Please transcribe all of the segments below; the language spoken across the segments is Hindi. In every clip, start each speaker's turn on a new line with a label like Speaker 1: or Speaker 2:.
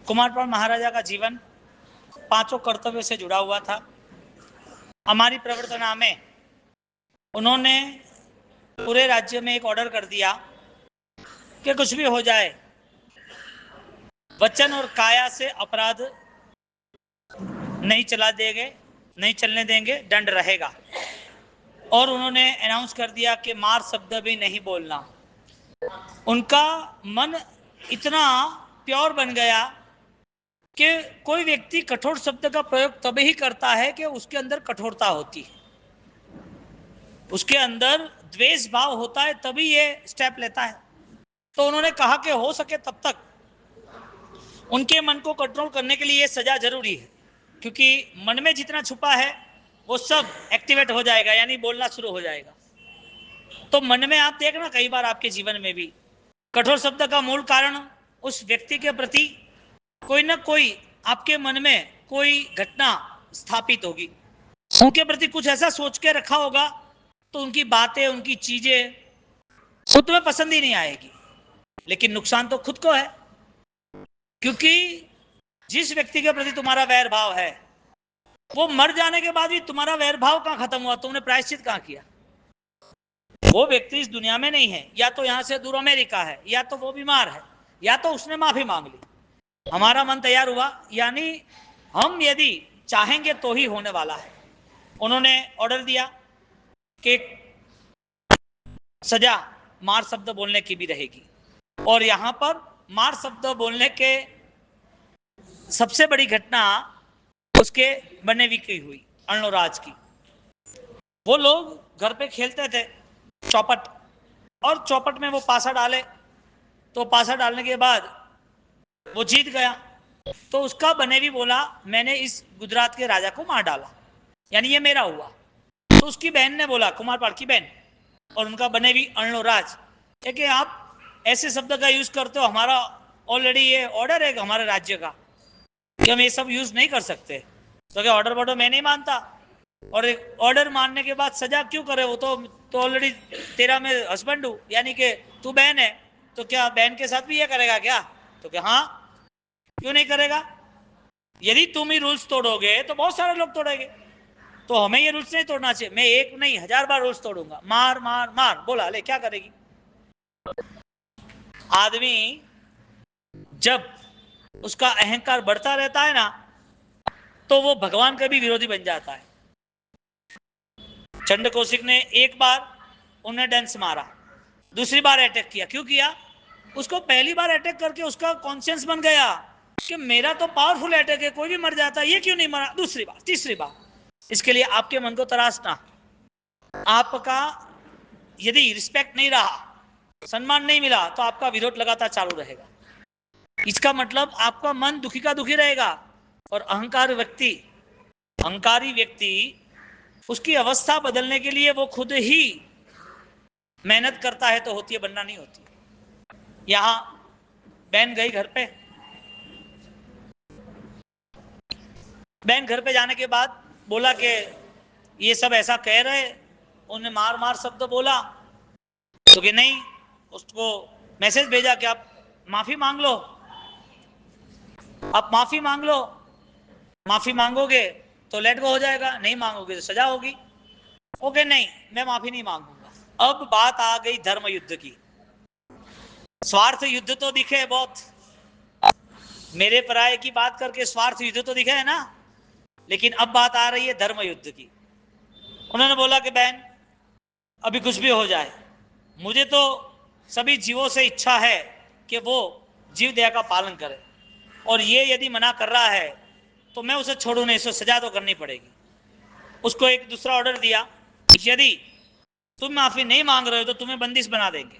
Speaker 1: कुमारपाल महाराजा का जीवन 5 कर्तव्यों से जुड़ा हुआ था। हमारी प्रवर्तना में उन्होंने पूरे राज्य में एक ऑर्डर कर दिया कि कुछ भी हो जाए, वचन और काया से अपराध नहीं चलने देंगे, दंड रहेगा। और उन्होंने अनाउंस कर दिया कि मार शब्द भी नहीं बोलना। उनका मन इतना प्योर बन गया कि कोई व्यक्ति कठोर शब्द का प्रयोग तभी ही करता है कि उसके अंदर कठोरता होती है, उसके अंदर द्वेष भाव होता है, तभी ये स्टेप लेता है। तो उन्होंने कहा कि हो सके तब तक उनके मन को कंट्रोल करने के लिए ये सजा जरूरी है, क्योंकि मन में जितना छुपा है वो सब एक्टिवेट हो जाएगा, यानी बोलना शुरू हो जाएगा। तो मन में आप देखना, कई बार आपके जीवन में भी कठोर शब्द का मूल कारण उस व्यक्ति के प्रति कोई ना कोई आपके मन में कोई घटना स्थापित होगी, उनके प्रति कुछ ऐसा सोच के रखा होगा, तो उनकी बातें, उनकी चीजें वो तुम्हें पसंद ही नहीं आएगी। लेकिन नुकसान तो खुद को है, क्योंकि जिस व्यक्ति के प्रति तुम्हारा वैर भाव है वो मर जाने के बाद भी तुम्हारा वैर भाव कहां खत्म हुआ, तुमने प्रायश्चित कहां किया? वो व्यक्ति इस दुनिया में नहीं है, या तो यहां से दूर अमेरिका है, या तो वो बीमार है, या तो उसने माफी मांग ली। हमारा मन तैयार हुआ, यानी हम यदि चाहेंगे तो ही होने वाला है। उन्होंने ऑर्डर दिया कि सजा मार शब्द बोलने की भी रहेगी। और यहां पर मार शब्द बोलने के सबसे बड़ी घटना उसके बनेवी की हुई, अर्णोराज की। वो लोग घर पे खेलते थे चौपट, और चौपट में वो पासा डाले, तो पासा डालने के बाद वो जीत गया। तो उसका बनेवी बोला, मैंने इस गुजरात के राजा को मार डाला, यानी ये मेरा हुआ। तो उसकी बहन ने बोला, कुमारपाल की बहन और उनका बनेवी अर्णोराज, कि आप ऐसे शब्द का यूज करते हो, हमारा ऑलरेडी ये ऑर्डर है हमारे राज्य का कि हम ये सब यूज नहीं कर सकते। तो क्या ऑर्डर वॉर्डर मैं नहीं मानता, और एक ऑर्डर मानने के बाद सजा क्यों करे? वो तो ऑलरेडी तेरा मैं हस्बैंड हूं, यानी कि तू बहन है, तो क्या बहन के साथ भी ये करेगा क्या? तो क्या हाँ, क्यों नहीं करेगा? यदि तुम ही रूल्स तोड़ोगे तो बहुत सारे लोग तोड़ेंगे, तो हमें ये रूल्स नहीं तोड़ना चाहिए। मैं एक नहीं 1000 बार रूल्स तोड़ूंगा। मार मार मार बोला, ले क्या करेगी? आदमी जब उसका अहंकार बढ़ता रहता है ना, तो वो भगवान का भी विरोधी बन जाता है। चंड कौशिक ने एक बार उन्हें डेंस मारा, दूसरी बार अटैक किया। क्यों किया? उसको पहली बार अटैक करके उसका कॉन्शियस बन गया कि मेरा तो पावरफुल अटैक है, कोई भी मर जाता है, ये क्यों नहीं मरा? दूसरी बार, तीसरी बार। इसके लिए आपके मन को तराशना, आपका यदि रिस्पेक्ट नहीं रहा, सम्मान नहीं मिला, तो आपका विरोध लगातार चालू रहेगा। इसका मतलब आपका मन दुखी का दुखी रहेगा। और अहंकारी व्यक्ति उसकी अवस्था बदलने के लिए वो खुद ही मेहनत करता है, तो होती है, बनना नहीं होती। यहां बहन गई घर पे, बहन घर पे जाने के बाद बोला कि ये सब ऐसा कह रहे, उन्हें मार मार शब्द बोला, तो कि नहीं, उसको मैसेज भेजा कि आप माफी मांग लो, आप माफी मांग लो, माफी मांगोगे तो लेट गो हो जाएगा, नहीं मांगोगे तो सजा होगी। ओके नहीं, मैं माफी नहीं मांगूंगा। अब बात आ गई धर्म युद्ध की। स्वार्थ युद्ध तो दिखे बहुत, मेरे पराये की बात करके स्वार्थ युद्ध तो दिखे है ना, लेकिन अब बात आ रही है धर्म युद्ध की। उन्होंने बोला कि बहन, अभी कुछ भी हो जाए, मुझे तो सभी जीवों से इच्छा है कि वो जीव दया का पालन करे, और ये यदि मना कर रहा है तो मैं उसे छोड़ू नहीं, इसे सजा तो करनी पड़ेगी। उसको एक दूसरा ऑर्डर दिया, यदि तुम माफी नहीं मांग रहे हो तो तुम्हें बंदिश बना देंगे,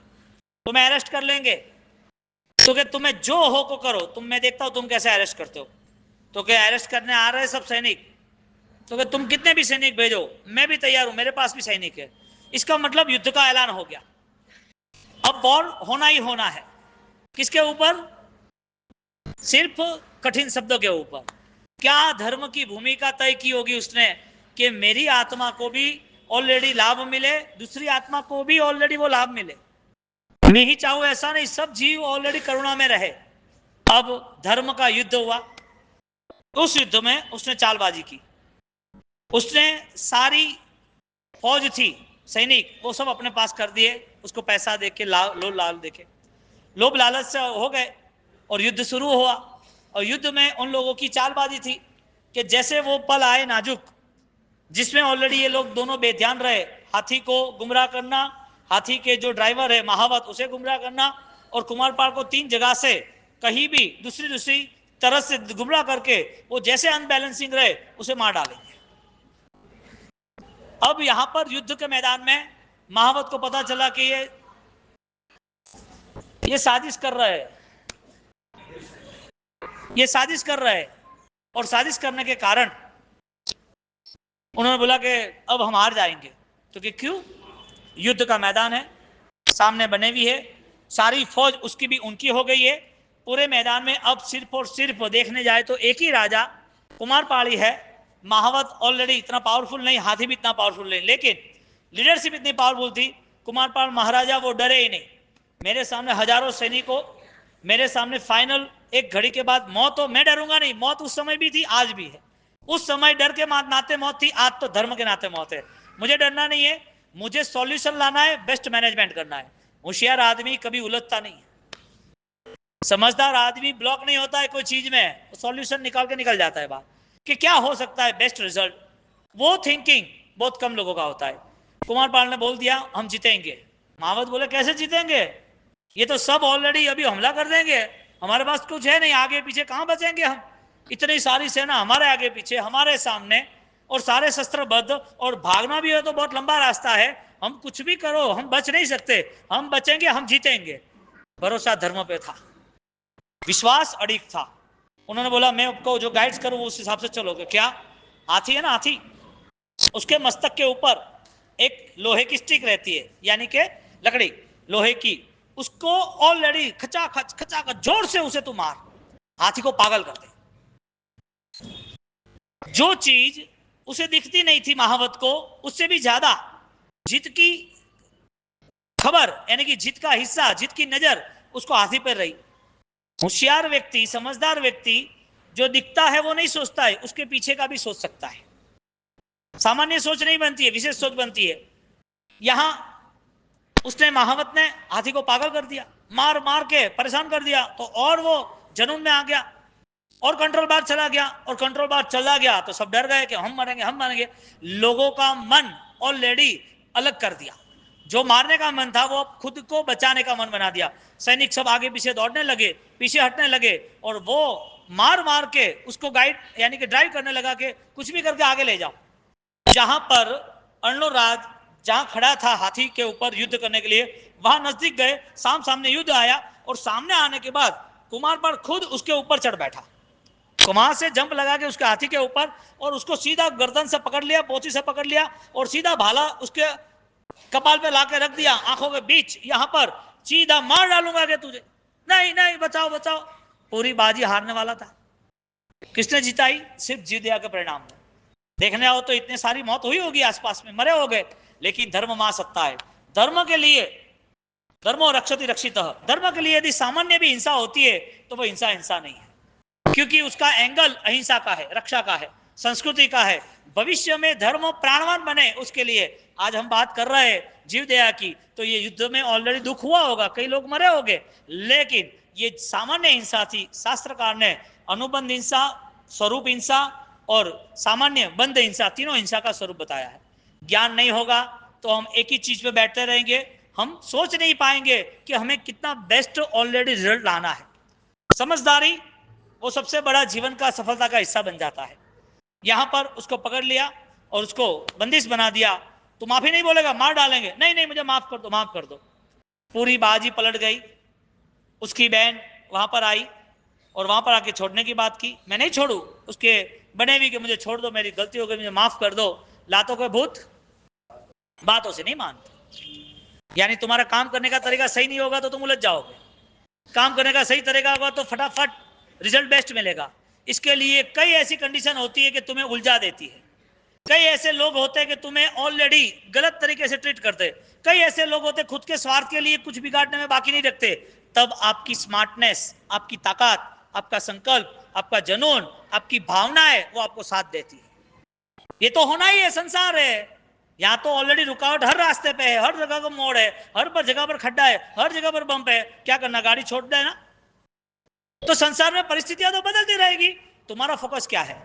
Speaker 1: तुम्हें अरेस्ट कर लेंगे। तो क्या तुम्हें जो हो को करो, मैं देखता हूं तुम कैसे अरेस्ट करते हो। तो क्या अरेस्ट करने आ रहे सब सैनिक? तो क्या तुम कितने भी सैनिक भेजो, मैं भी तैयार हूं, मेरे पास भी सैनिक है। इसका मतलब युद्ध का ऐलान हो गया। अब वॉर होना ही होना है। किसके ऊपर? सिर्फ कठिन शब्दों के ऊपर। क्या धर्म की भूमिका तय की होगी उसने कि मेरी आत्मा को भी ऑलरेडी लाभ मिले, दूसरी आत्मा को भी ऑलरेडी वो लाभ मिले। मैं ही चाहूं ऐसा नहीं, सब जीव ऑलरेडी करुणा में रहे। अब धर्म का युद्ध हुआ। उस युद्ध में उसने चालबाजी की। उसने सारी फौज थी, सैनिक, वो सब अपने पास कर दिए, उसको पैसा देके, लोभ लालच से हो गए और युद्ध शुरू हुआ। और युद्ध में उन लोगों की चालबाजी थी कि जैसे वो पल आए नाजुक, जिसमें ऑलरेडी ये लोग दोनों बेध्यान रहे, हाथी को गुमराह करना, हाथी के जो ड्राइवर है महावत उसे गुमराह करना, और कुमारपाल को 3 जगह से कहीं भी दूसरी तरह से गुमराह करके वो जैसे अनबैलेंसिंग रहे उसे मार डालेंगे। अब यहां पर युद्ध के मैदान में महावत को पता चला कि ये साजिश कर रहा है, ये साजिश कर रहा है। और साजिश करने के कारण उन्होंने बोला कि अब हम हार जाएंगे। तो कि क्यों? युद्ध का मैदान है, सामने बने भी है, सारी फौज उसकी भी उनकी हो गई है, पूरे मैदान में अब सिर्फ और सिर्फ देखने जाए तो एक ही राजा कुमारपाली है। महावत ऑलरेडी इतना पावरफुल नहीं, हाथी भी इतना पावरफुल नहीं, लेकिन लीडरशिप इतनी पावरफुल थी। कुमारपाल महाराजा वो डरे ही नहीं। मेरे सामने हजारों सैनिकों, मेरे सामने फाइनल एक घड़ी के बाद मौत हो, मैं डरूंगा नहीं। मौत उस समय भी थी, आज भी है। उस समय डर के नाते मौत थी, आज तो धर्म के नाते मौत है। मुझे डरना नहीं है, मुझे सॉल्यूशन लाना है, बेस्ट मैनेजमेंट करना है। होशियार आदमी कभी उलझता नहीं है, समझदार आदमी ब्लॉक नहीं होता है कोई चीज में, सॉल्यूशन निकाल के निकल जाता है बात कि क्या हो सकता है बेस्ट रिजल्ट। वो थिंकिंग बहुत कम लोगों का होता है। कुमारपाल ने बोल दिया हम जीतेंगे। महावत बोले कैसे जीतेंगे, ये तो सब ऑलरेडी अभी हमला कर देंगे, हमारे पास कुछ है नहीं, आगे पीछे कहां बचेंगे हम, इतनी सारी सेना हमारे आगे पीछे, हमारे सामने, और सारे शस्त्रबद्ध, और भागना भी हो तो बहुत लंबा रास्ता है, हम कुछ भी करो हम बच नहीं सकते, हम बचेंगे, हम जीतेंगे। भरोसा धर्म पे था, विश्वास अड़िग था। उन्होंने बोला मैं आपको जो गाइड्स करूं उस हिसाब से चलोगे। क्या? हाथी है ना, हाथी, उसके मस्तक के ऊपर एक लोहे की स्टिक रहती है, यानी कि लकड़ी लोहे की, उसको ऑलरेडी खचाखच जोर से उसे तू मार, हाथी को पागल कर दे। जो चीज उसे दिखती नहीं थी महावत को, उससे भी ज्यादा जीत की खबर, यानी कि जीत का हिस्सा, जीत की नजर उसको हाथी पर रही। होशियार व्यक्ति, समझदार व्यक्ति जो दिखता है वो नहीं सोचता है, उसके पीछे का भी सोच सकता है। सामान्य सोच नहीं बनती है, विशेष सोच बनती है। यहां उसने, महावत ने हाथी को पागल कर दिया, मार मार के परेशान कर दिया, तो और वो जुनून में आ गया और कंट्रोल बार चला गया, और कंट्रोल बार चला गया तो सब डर गए कि हम मरेंगे हम मरेंगे। लोगों का मन ऑलरेडी अलग कर दिया, जो मारने का मन था वो खुद को बचाने का मन बना दिया। सैनिक सब आगे पीछे दौड़ने लगे, पीछे हटने लगे, और वो मार मार के उसको गाइड यानी कि ड्राइव करने लगा कि कुछ भी करके आगे ले जाओ। जहां पर अर्णोराज जहां खड़ा था हाथी के ऊपर युद्ध करने के लिए, वहां नजदीक गए, सामने युद्ध आया, और सामने आने के बाद कुमारपाल खुद उसके ऊपर चढ़ बैठा, वहां से जंप लगा के उसके हाथी के ऊपर, और उसको सीधा गर्दन से पकड़ लिया, बोची से पकड़ लिया, और सीधा भाला उसके कपाल पे लाके रख दिया, आंखों के बीच, यहां पर सीधा मार डालूंगा कि तुझे, नहीं नहीं बचाओ बचाओ। पूरी बाजी हारने वाला था। किसने जिताई? सिर्फ जिदया के परिणाम में। देखने आओ तो इतने सारी मौत हुई होगी, आसपास में मरे हो गए, लेकिन धर्म मां सत्ता है। धर्म के लिए, धर्मो रक्षति रक्षित, धर्म के लिए यदि सामान्य भी हिंसा होती है तो वो हिंसा हिंसा नहीं है, क्योंकि उसका एंगल अहिंसा का है, रक्षा का है, संस्कृति का है। भविष्य में धर्म प्राणवान बने उसके लिए आज हम बात कर रहे हैं जीवदया की। तो ये युद्ध में ऑलरेडी दुख हुआ होगा, कई लोग मरे होंगे, लेकिन ये सामान्य हिंसा थी। शास्त्रकार ने अनुबंध हिंसा, स्वरूप हिंसा और सामान्य बंध हिंसा, तीनों हिंसा का स्वरूप बताया है। ज्ञान नहीं होगा तो हम एक ही चीज पे बैठते रहेंगे, हम सोच नहीं पाएंगे कि हमें कितना बेस्ट ऑलरेडी रिजल्ट लाना है। समझदारी वो सबसे बड़ा जीवन का सफलता का हिस्सा बन जाता है। यहां पर उसको पकड़ लिया और उसको बंदिश बना दिया। तो माफी नहीं बोलेगा, मार डालेंगे, नहीं नहीं मुझे माफ कर दो, माफ कर दो। पूरी बाजी पलट गई। उसकी बहन वहां पर आई और वहां पर आके छोड़ने की बात की, मैं नहीं छोड़ू, उसके बने भी कि मुझे छोड़ दो, मेरी गलती हो गई, मुझे माफ कर दो। लातों के भूत बातों से नहीं मानते, यानी तुम्हारा काम करने का तरीका सही नहीं होगा तो तुम उलझ जाओगे, काम करने का सही तरीका होगा तो फटाफट रिजल्ट बेस्ट मिलेगा। इसके लिए कई ऐसी कंडीशन होती है कि तुम्हें उलझा देती है। कई ऐसे लोग होते हैं कि तुम्हें ऑलरेडी गलत तरीके से ट्रीट करते, कई ऐसे लोग होते खुद के स्वार्थ के लिए कुछ बिगाड़ने में बाकी नहीं रखते, तब आपकी स्मार्टनेस, आपकी ताकत, आपका संकल्प, आपका जुनून, आपकी भावनाएं वो आपको साथ देती है। ये तो होना ही है, संसार है। यहाँ तो ऑलरेडी रुकावट हर रास्ते पे है, हर जगह का मोड़ है, हर पर जगह पर खड्डा है, हर जगह पर बम्प है। क्या करना, गाड़ी छोड़ देना। तो संसार में परिस्थितियां तो बदलती रहेगी। तुम्हारा फोकस क्या है?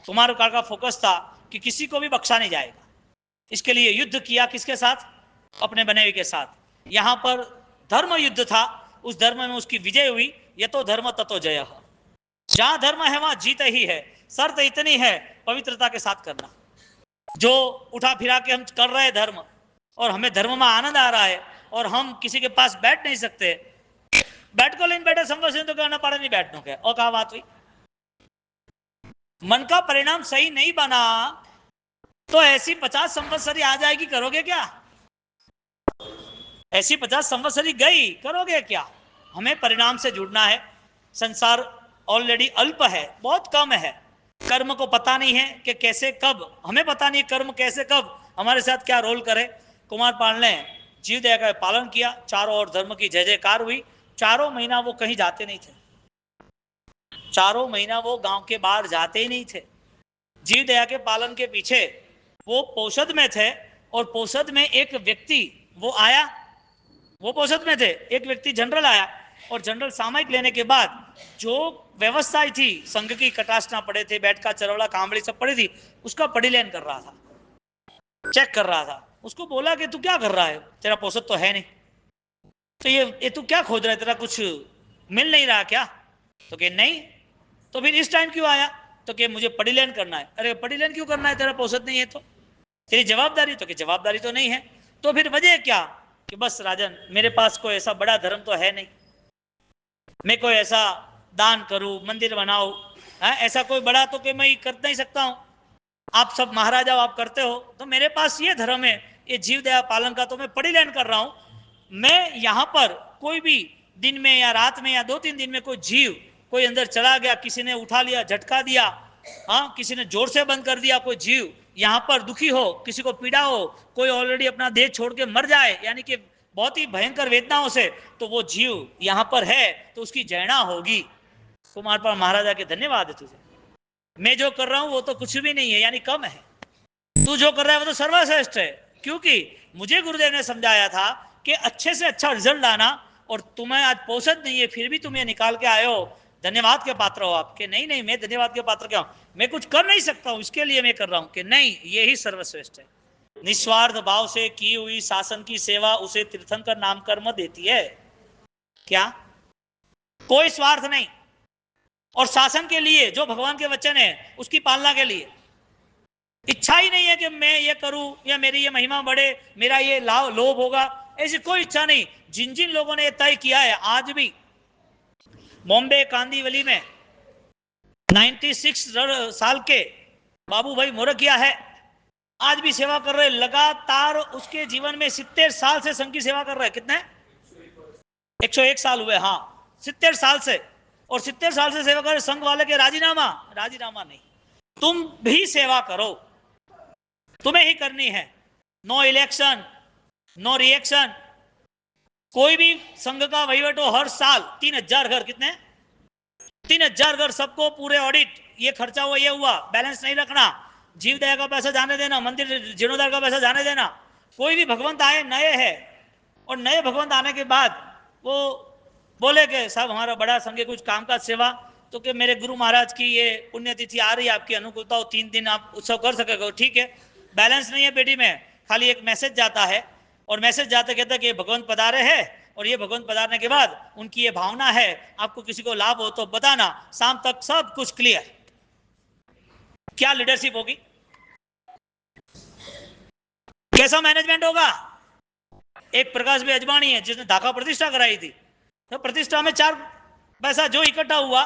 Speaker 1: तुम्हारे का फोकस था कि किसी को भी बख्शा नहीं जाएगा। इसके लिए युद्ध किया किसके साथ? अपने बने हुए के साथ। यहां पर धर्म युद्ध था, उस धर्म में उसकी विजय हुई। ये तो धर्म ततो जय। जहां धर्म है वहां जीत ही है। शर्त इतनी है, पवित्रता के साथ करना। जो उठा फिरा के हम कर रहे हैं धर्म, और हमें धर्म में आनंद आ रहा है, और हम किसी के पास बैठ नहीं सकते, बैठ को लेन बैठे संवर्षण तो करना पड़ा नहीं बैठने के, और क्या बात हुई? मन का परिणाम सही नहीं बना तो ऐसी 50 संवत्सरी आ जाएगी, करोगे क्या? ऐसी 50 संवत्सरी गई, करोगे क्या? हमें परिणाम से जुड़ना है। संसार ऑलरेडी अल्प है, बहुत कम है। कर्म को पता नहीं है कि कैसे कब, हमें पता नहीं कर्म कैसे कब हमारे साथ क्या रोल करे। कुमारपाल ने जीव दया का पालन किया, चारों ओर धर्म की जय जयकार हुई। चारों महीना वो कहीं जाते नहीं थे, चारों महीना वो गांव के बाहर जाते ही नहीं थे। जीव दया के पालन के पीछे वो पोषद में थे, और पोषद में एक व्यक्ति वो आया, वो पोषद में थे, एक व्यक्ति जनरल आया, और जनरल सामयिक लेने के बाद जो व्यवस्था थी संघ की, कटासना पड़े थे, बैठका, चरवड़ा, कांबड़ी सब पड़ी थी, उसका पड़ीलेन कर रहा था, चेक कर रहा था। उसको बोला कि तू क्या कर रहा है, तेरा पोषद तो है नहीं, तो ये तू क्या खोज रहा है, तेरा कुछ मिल नहीं रहा क्या? तो कि नहीं। तो फिर इस टाइम क्यों आया? तो कि मुझे पड़ीलेन करना है। अरे पड़ीलेन क्यों करना है, तेरा पोषद नहीं है तो? तेरी जवाबदारी? तो कि जवाबदारी तो नहीं है। तो फिर वजह क्या? कि बस राजन, मेरे पास कोई ऐसा बड़ा धर्म तो है नहीं, मैं कोई ऐसा दान करूं, मंदिर बनाऊं, ऐसा कोई बड़ा तो कि मैं कर नहीं सकता हूं। आप सब महाराजा आप करते हो, तो मेरे पास ये धर्म है, ये जीव दया पालन का, तो मैं पड़ीलेन कर रहा हूं। मैं यहां पर कोई भी दिन में या रात में या 2-3 दिन में कोई जीव, कोई अंदर चला गया, किसी ने उठा लिया, झटका दिया, हाँ, किसी ने जोर से बंद कर दिया, कोई जीव यहां पर दुखी हो, किसी को पीड़ा हो, कोई ऑलरेडी अपना देह छोड़ के मर जाए, यानी कि बहुत ही भयंकर वेदनाओं से, तो वो जीव यहां पर है तो उसकी जयना होगी। कुमारपाल महाराजा के धन्यवाद है तुझे, मैं जो कर रहा हूं वो तो कुछ भी नहीं है, यानी कम है, तू जो कर रहा है वो तो सर्वश्रेष्ठ है। क्योंकि मुझे गुरुदेव ने समझाया था कि अच्छे से अच्छा रिजल्ट लाना, और तुम्हें आज पोषद नहीं है फिर भी तुम ये निकाल के आए हो, धन्यवाद के पात्र हो आप। कि नहीं नहीं, मैं धन्यवाद के पात्र क्या हूं, मैं कुछ कर नहीं सकता हूं, इसके लिए मैं कर रहा हूं। कि नहीं, ये ही सर्वश्रेष्ठ है। निस्वार्थ भाव से की हुई शासन की सेवा उसे तीर्थंकर नाम कर्म देती है। क्या? कोई स्वार्थ नहीं, और शासन के लिए जो भगवान के वचन है उसकी पालना के लिए इच्छा ही नहीं है कि मैं ये करूं या मेरी ये महिमा बढ़े, मेरा ये लोभ होगा, ऐसी कोई इच्छा नहीं। जिन जिन लोगों ने तय किया है, आज भी बॉम्बे कांदीवली में 96 साल के बाबू भाई मोरकिया है, आज भी सेवा कर रहे, लगातार उसके जीवन में 70 साल से संघ की सेवा कर रहे। कितने? 101 साल हुए, हाँ, 70 साल से, और 70 साल से सेवा कर रहे। संघ वाले के राजीनामा नहीं, तुम भी सेवा करो, तुम्हें ही करनी है। नो इलेक्शन, नो रिएक्शन, कोई भी संघ का वहीवट हो, हर साल 3000 घर, कितने? 3000 घर, सबको पूरे ऑडिट, ये खर्चा हुआ, ये हुआ, बैलेंस नहीं रखना, जीव दया का पैसा जाने देना, मंदिर जीर्णोद्धार का पैसा जाने देना। कोई भी भगवंत आए नए है, और नए भगवंत आने के बाद वो बोले कि साहब हमारा बड़ा संघ कुछ काम का सेवा, तो कि मेरे गुरु महाराज की ये पुण्यतिथि आ रही है, आपकी अनुकूलता हो, 3 दिन आप उत्सव कर सकेगा। ठीक है, बैलेंस नहीं है पेटी में, खाली एक मैसेज जाता है, और मैसेज जाते कहता है कि भगवंत पधारे हैं, और ये भगवंत पधारने के बाद उनकी ये भावना है, आपको किसी को लाभ हो तो बताना, शाम तक सब कुछ क्लियर। क्या लीडरशिप होगी, कैसा मैनेजमेंट होगा? एक प्रकाश भाई अजवाणी है जिसने ढाका प्रतिष्ठा कराई थी, तो प्रतिष्ठा में 4 पैसा जो इकट्ठा हुआ,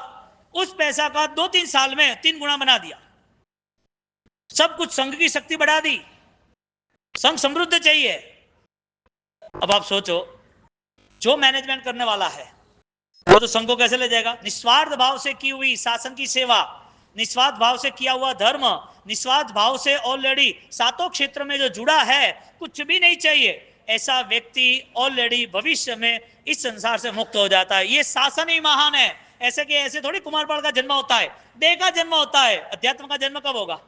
Speaker 1: उस पैसा का 2-3 साल में 3 गुना बना दिया, सब कुछ संघ की शक्ति बढ़ा दी, संघ समृद्ध चाहिए। अब आप सोचो, जो मैनेजमेंट करने वाला है वो तो संघ को कैसे ले जाएगा? निस्वार्थ भाव से की हुई शासन की सेवा, निस्वार्थ भाव से किया हुआ धर्म, निस्वार्थ भाव से ऑलरेडी 7 क्षेत्र में जो जुड़ा है, कुछ भी नहीं चाहिए। ऐसा व्यक्ति ऑलरेडी भविष्य में इस संसार से मुक्त हो जाता है। ये शासन ही महान है। ऐसे कि ऐसे थोड़ी कुमारपाल का जन्म होता है, देह का जन्म होता है। अध्यात्म का जन्म कब होगा?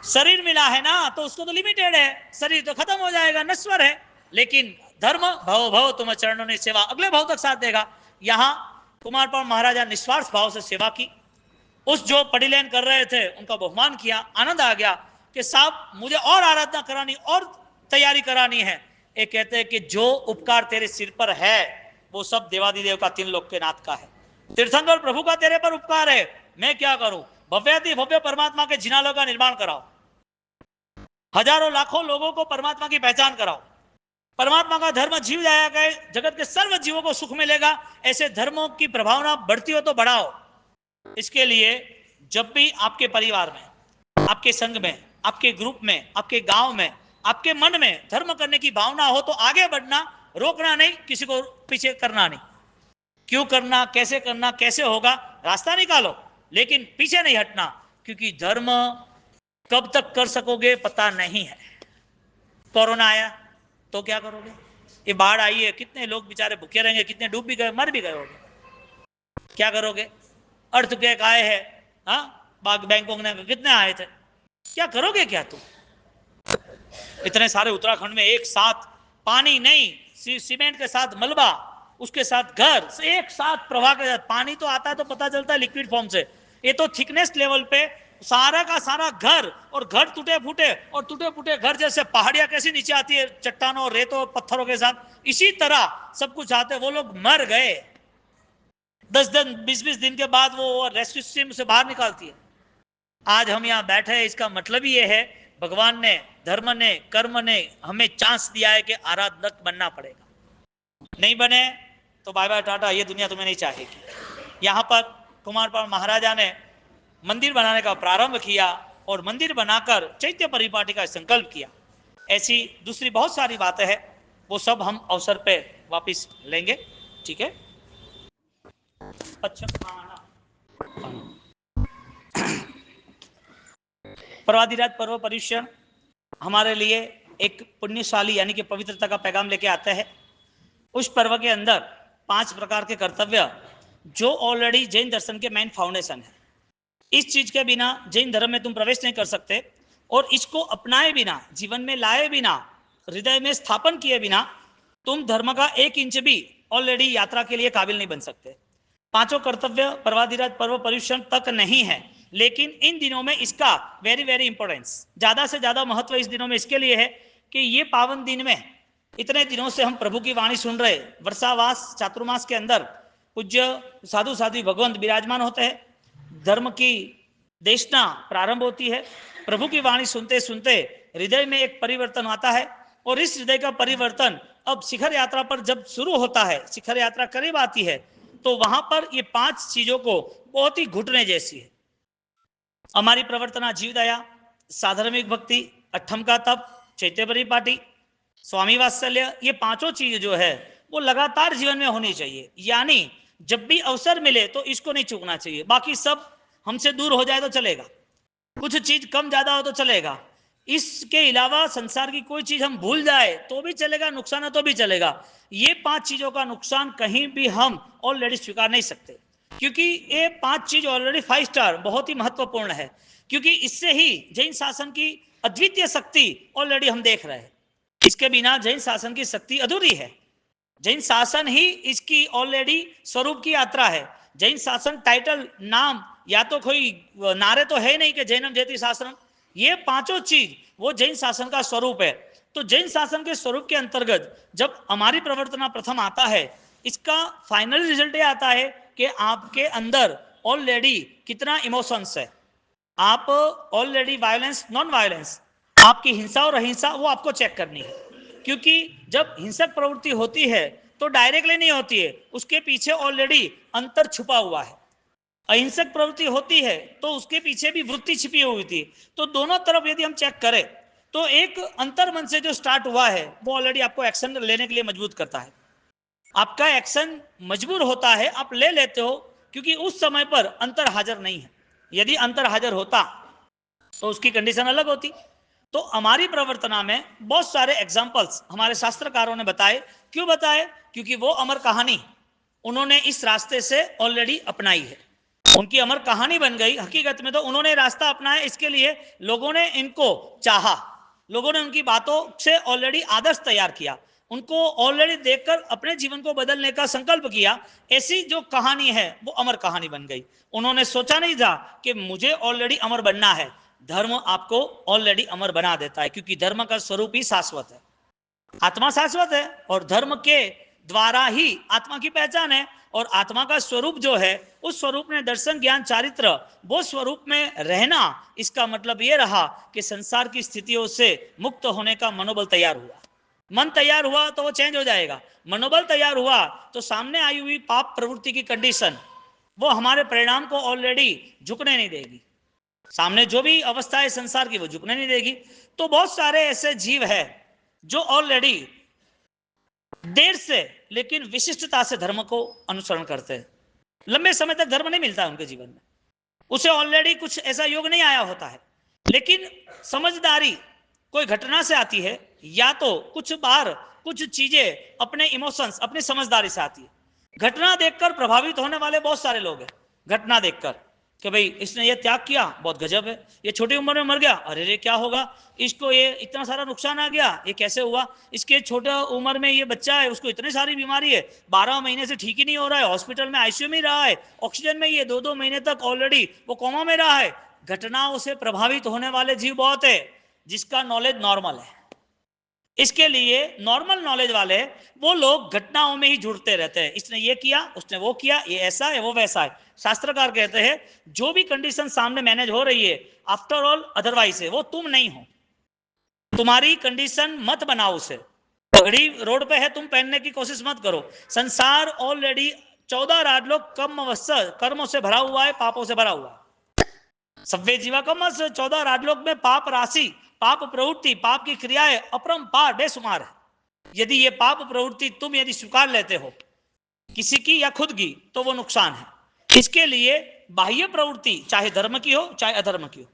Speaker 1: शरीर मिला है ना, तो उसको तो लिमिटेड है, शरीर तो खत्म हो जाएगा, नश्वर है। लेकिन धर्म भव भव तुम चरणों ने सेवा, अगले भाव तक साथ देगा। यहां कुमारपाल महाराजा निस्वार्थ भाव से सेवा की। उस जो पढ़ी कर रहे थे उनका बहुमान किया। आनंद आ गया कि साहब मुझे और आराधना करानी, और तैयारी करानी है। ये कहते हैं कि जो उपकार तेरे सिर पर है वो सब देवादिदेव का, तीन लोक के नाथ का है। तीर्थंकर प्रभु का तेरे पर उपकार है, मैं क्या करूं? भव्याति भव्य परमात्मा के जिनालों का निर्माण कराओ, हजारों लाखों लोगों को परमात्मा की पहचान कराओ। परमात्मा का धर्म जीव जाएगा, जगत के सर्व जीवों को सुख मिलेगा। ऐसे धर्मों की प्रभावना बढ़ती हो तो बढ़ाओ। इसके लिए जब भी आपके परिवार में, आपके संघ में, आपके ग्रुप में, आपके गांव में, आपके मन में धर्म करने की भावना हो तो आगे बढ़ना, रोकना नहीं, किसी को पीछे करना नहीं। क्यों करना, कैसे होगा, रास्ता निकालो, लेकिन पीछे नहीं हटना। क्योंकि धर्म कब तक कर सकोगे पता नहीं है। कोरोना आया तो क्या करोगे? ये बाढ़ आई है, कितने लोग बेचारे भूखे रहेंगे, कितने डूब भी गए, मर भी गए होंगे, क्या करोगे? अर्थक्वेक आए हैं, हाँ, बैंकॉक ने कितने आए थे, क्या करोगे? क्या तुम इतने सारे उत्तराखंड में एक साथ पानी नहीं, सीमेंट के साथ मलबा, उसके साथ घर, एक साथ प्रवाह के साथ पानी तो आता है तो पता चलता है लिक्विड फॉर्म से। ये तो थिकनेस लेवल पे सारा का सारा घर, और घर टूटे फूटे, और टूटे फूटे घर जैसे पहाड़ियां कैसी नीचे आती है चट्टानों, रेतों, पत्थरों के साथ, इसी तरह सब कुछ आते। वो लोग मर गए, 10 दिन 20 दिन के बाद वो रेस्क्यू टीम से बाहर निकालती है। आज हम यहाँ बैठे हैं, इसका मतलब ही ये है भगवान ने, धर्म ने, कर्म ने हमें चांस दिया है कि आराधक बनना पड़ेगा। नहीं बने तो बाय बाय टाटा, ये दुनिया तुम्हें नहीं चाहेगी। यहाँ पर कुमारपाल महाराजा ने मंदिर बनाने का प्रारंभ किया और मंदिर बनाकर चैत्य परिपाटी का संकल्प किया। ऐसी दूसरी बहुत सारी बातें हैं, वो सब हम अवसर पे वापिस लेंगे, ठीक है? अच्छा, पर्वाधिराज पर्व पर्युषण हमारे लिए एक पुण्यशाली यानी कि पवित्रता का पैगाम लेके आता है। उस पर्व के अंदर 5 प्रकार के कर्तव्य जो ऑलरेडी जैन दर्शन के मेन फाउंडेशन है। इस चीज के बिना जैन धर्म में तुम प्रवेश नहीं कर सकते, और इसको अपनाए बिना, जीवन में लाए बिना, हृदय में स्थापन किए बिना तुम धर्म का 1 इंच भी ऑलरेडी यात्रा के लिए काबिल नहीं बन सकते। 5 कर्तव्य पर्वाधिराज पर्व पर्युषण तक नहीं है, लेकिन इन दिनों में इसका वेरी वेरी इंपॉर्टेंस, ज्यादा से ज्यादा महत्व इस दिनों में इसके लिए है कि ये पावन दिन में इतने दिनों से हम प्रभु की वाणी सुन रहे, वर्षावास चातुर्मास के अंदर पूज्य साधु साध्वी भगवंत विराजमान होते हैं, धर्म की देशना प्रारंभ होती है, प्रभु की वाणी सुनते सुनते हृदय में एक परिवर्तन आता है, और इस हृदय का परिवर्तन अब शिखर यात्रा पर जब शुरू होता है, शिखर यात्रा करीब आती है, तो वहां पर ये 5 चीजों को बहुत ही घुटने जैसी है। हमारी प्रवर्तना जीवदया, साधर्मिक भक्ति, अठम का तप, चैत्य परिपाटी, स्वामी वात्सल्य, ये 5 चीज जो है वो लगातार जीवन में होनी चाहिए। यानी जब भी अवसर मिले तो इसको नहीं चूकना चाहिए। बाकी सब हमसे दूर हो जाए तो चलेगा, कुछ चीज कम ज्यादा हो तो चलेगा, इसके अलावा संसार की कोई चीज हम भूल जाए तो भी चलेगा, नुकसान है तो भी चलेगा। ये 5 चीजों का नुकसान कहीं भी हम ऑलरेडी स्वीकार नहीं सकते, क्योंकि ये 5 चीज ऑलरेडी 5 स्टार बहुत ही महत्वपूर्ण है। क्योंकि इससे ही जैन शासन की अद्वितीय शक्ति ऑलरेडी हम देख रहे हैं। इसके बिना जैन शासन की शक्ति अधूरी है। जैन शासन ही इसकी ऑलरेडी स्वरूप की यात्रा है। जैन शासन टाइटल, नाम, या तो कोई नारे तो है नहीं कि जैनम जयति शासनम, ये 5 चीज वो जैन शासन का स्वरूप है। तो जैन शासन के स्वरूप के अंतर्गत जब हमारी प्रवर्तना प्रथम आता है, इसका फाइनल रिजल्ट ये आता है कि आपके अंदर ऑलरेडी कितना इमोशंस है, आप ऑलरेडी वायलेंस, नॉन वायलेंस, आपकी हिंसा और अहिंसा, वो आपको चेक करनी है। क्योंकि जब हिंसक प्रवृत्ति होती है तो डायरेक्टली नहीं होती है, उसके पीछे ऑलरेडी अंतर छुपा हुआ है। अहिंसक प्रवृत्ति होती है तो उसके पीछे भी वृत्ति छिपी हुई थी। तो दोनों तरफ यदि हम चेक करें तो एक अंतर मन से जो स्टार्ट हुआ है वो ऑलरेडी आपको एक्शन लेने के लिए मजबूर करता है। आपका एक्शन मजबूर होता है, आप ले लेते हो, क्योंकि उस समय पर अंतर हाजिर नहीं है। यदि अंतर हाजिर होता तो उसकी कंडीशन अलग होती। तो हमारी प्रवर्तना में बहुत सारे एग्जाम्पल्स हमारे शास्त्रकारों ने बताए। क्यों बताए? क्योंकि वो अमर कहानी उन्होंने इस रास्ते से ऑलरेडी अपनाई है, उनकी अमर कहानी बन गई। हकीकत में तो उन्होंने रास्ता अपनाया, इसके लिए लोगों ने इनको चाहा, लोगों ने उनकी बातों से ऑलरेडी आदर्श तैयार किया, उनको ऑलरेडी देखकर अपने जीवन को बदलने का संकल्प किया। ऐसी जो कहानी है वो अमर कहानी बन गई। उन्होंने सोचा नहीं था कि मुझे ऑलरेडी अमर बनना है। धर्म आपको ऑलरेडी अमर बना देता है, क्योंकि धर्म का स्वरूप ही शाश्वत है, आत्मा शाश्वत है, और धर्म के द्वारा ही आत्मा की पहचान है। और आत्मा का स्वरूप जो है, उस स्वरूप में दर्शन ज्ञान चारित्र, वो स्वरूप में रहना, इसका मतलब ये रहा कि संसार की स्थितियों से मुक्त होने का मनोबल तैयार हुआ। मन तैयार हुआ तो वो चेंज हो जाएगा, मनोबल तैयार हुआ तो सामने आई हुई पाप प्रवृत्ति की कंडीशन वो हमारे परिणाम को ऑलरेडी झुकने नहीं देगी। सामने जो भी अवस्था है संसार की वो झुकने नहीं देगी। तो बहुत सारे ऐसे जीव है जो ऑलरेडी देर से लेकिन विशिष्टता से धर्म को अनुसरण करते हैं। लंबे समय तक धर्म नहीं मिलता है उनके जीवन में, उसे ऑलरेडी कुछ ऐसा योग नहीं आया होता है, लेकिन समझदारी कोई घटना से आती है, या तो कुछ बार कुछ चीजें अपने इमोशंस अपनी समझदारी से आती है। घटना देखकर प्रभावित होने वाले बहुत सारे लोग हैं। घटना देखकर कि भाई इसने ये त्याग किया, बहुत गजब है, ये छोटी उम्र में मर गया, अरे रे क्या होगा, इसको ये इतना सारा नुकसान आ गया, ये कैसे हुआ, इसके छोटे उम्र में ये बच्चा है, उसको इतनी सारी बीमारी है, 12 महीने से ठीक ही नहीं हो रहा है, हॉस्पिटल में आईसीयू में रहा है, ऑक्सीजन में ये 2-2 महीने तक ऑलरेडी वो कोमा में रहा है। घटनाओं से प्रभावित होने वाले जीव बहुत है, जिसका नॉलेज नॉर्मल है। इसके लिए नॉर्मल नॉलेज वाले वो लोग घटनाओं में ही जुड़ते रहते हैं, इसने ये किया, उसने वो किया, ये ऐसा है, वो वैसा है। शास्त्रकार कहते हैं जो भी कंडीशन सामने मैनेज हो रही है, आफ्टर ऑल अदरवाइज है, वो तुम नहीं हो, तुम्हारी कंडीशन मत बनाओ उसे। पगड़ी रोड पे है, तुम पहनने की कोशिश मत करो। संसार ऑलरेडी 14 राजलोक कर्मों से भरा हुआ है, पापों से भरा हुआ है। सव्वे जीवा कम 14 राजलोक में पाप राशि, पाप प्रवृत्ति, पाप की क्रियाएं अपरंपार बेशुमार है। यदि ये पाप प्रवृत्ति तुम यदि स्वीकार लेते हो किसी की या खुद की, तो वो नुकसान है। इसके लिए बाह्य प्रवृत्ति चाहे धर्म की हो चाहे अधर्म की हो,